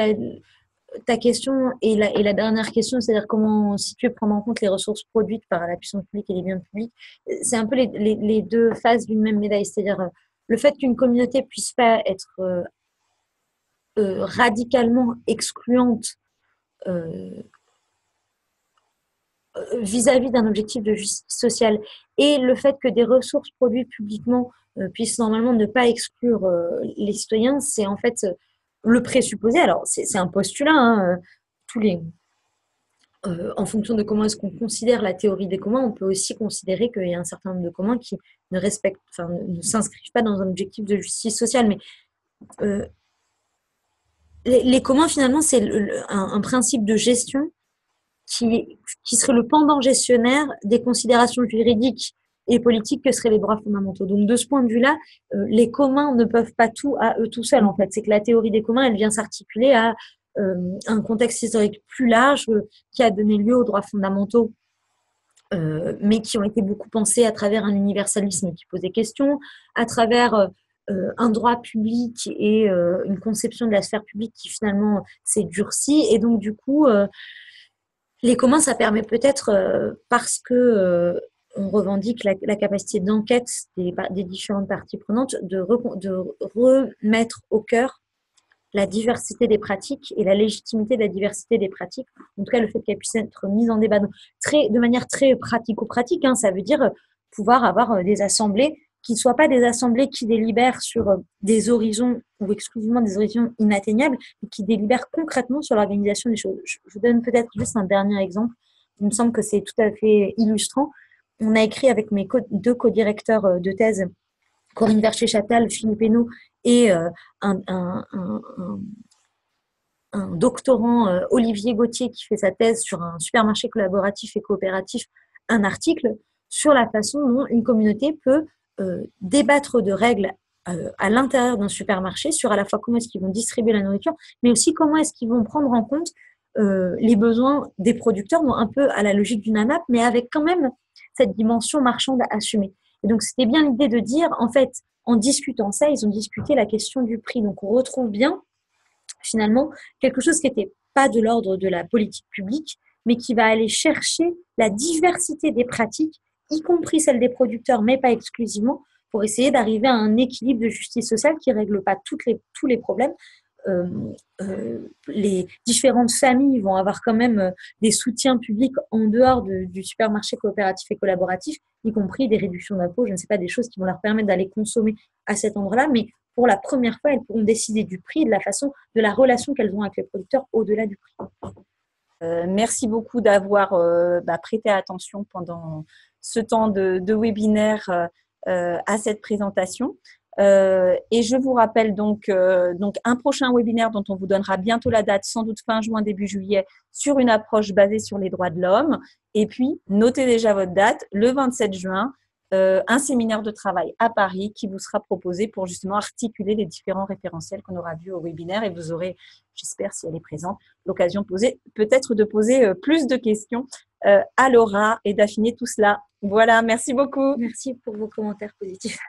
ta question et la dernière question, c'est-à-dire comment situer, prendre en compte les ressources produites par la puissance publique et les biens publics. C'est un peu les deux faces d'une même médaille, c'est-à-dire le fait qu'une communauté puisse pas être radicalement excluante vis-à-vis d'un objectif de justice sociale et le fait que des ressources produites publiquement puissent normalement ne pas exclure les citoyens, c'est en fait le présupposé. Alors, c'est un postulat, hein, en fonction de comment est-ce qu'on considère la théorie des communs, on peut aussi considérer qu'il y a un certain nombre de communs qui ne s'inscrivent pas dans un objectif de justice sociale. Mais les communs, finalement, c'est un principe de gestion qui serait le pendant gestionnaire des considérations juridiques et politiques que seraient les droits fondamentaux. Donc, de ce point de vue-là, les communs ne peuvent pas tout à eux tout seuls, en fait. C'est que la théorie des communs, elle vient s'articuler à un contexte historique plus large qui a donné lieu aux droits fondamentaux, mais qui ont été beaucoup pensés à travers un universalisme qui posait question, à travers un droit public et une conception de la sphère publique qui finalement s'est durcie. Et donc, du coup, les communs, ça permet peut-être, parce que on revendique la capacité d'enquête des différentes parties prenantes, de remettre au cœur la diversité des pratiques et la légitimité de la diversité des pratiques. En tout cas, le fait qu'elle puisse être mise en débat de manière très pratico-pratique, hein, ça veut dire pouvoir avoir des assemblées qui ne soient pas des assemblées qui délibèrent sur des horizons ou exclusivement des horizons inatteignables, mais qui délibèrent concrètement sur l'organisation des choses. Je vous donne peut-être juste un dernier exemple. il me semble que c'est tout à fait illustrant. On a écrit avec mes deux co-directeurs de thèse, Corinne Vercher-Châtal, Philippe Hainaut et un, un doctorant, Olivier Gauthier, qui fait sa thèse sur un supermarché collaboratif et coopératif, un article sur la façon dont une communauté peut débattre de règles à l'intérieur d'un supermarché, sur à la fois comment est-ce qu'ils vont distribuer la nourriture, mais aussi comment est-ce qu'ils vont prendre en compte les besoins des producteurs, donc un peu à la logique d'une ANAP, mais avec quand même cette dimension marchande assumée. Et donc, c'était bien l'idée de dire, en fait, en discutant ça, ils ont discuté la question du prix. Donc, on retrouve bien, finalement, quelque chose qui n'était pas de l'ordre de la politique publique, mais qui va aller chercher la diversité des pratiques, y compris celle des producteurs, mais pas exclusivement, pour essayer d'arriver à un équilibre de justice sociale qui ne règle pas tous les problèmes. Les différentes familles vont avoir quand même des soutiens publics en dehors du supermarché coopératif et collaboratif, y compris des réductions d'impôts, je ne sais pas, des choses qui vont leur permettre d'aller consommer à cet endroit-là, mais pour la première fois, elles pourront décider du prix, de la façon, de la relation qu'elles ont avec les producteurs au-delà du prix. Merci beaucoup d'avoir prêté attention pendant ce temps de webinaire à cette présentation. Et je vous rappelle donc un prochain webinaire dont on vous donnera bientôt la date, sans doute fin juin, début juillet, sur une approche basée sur les droits de l'homme. Et puis, notez déjà votre date, le 27 juin, un séminaire de travail à Paris qui vous sera proposé pour justement articuler les différents référentiels qu'on aura vus au webinaire. Et vous aurez, j'espère, si elle est présente, l'occasion peut-être de poser plus de questions à Laura et d'affiner tout cela. Voilà, merci beaucoup. Merci pour vos commentaires positifs.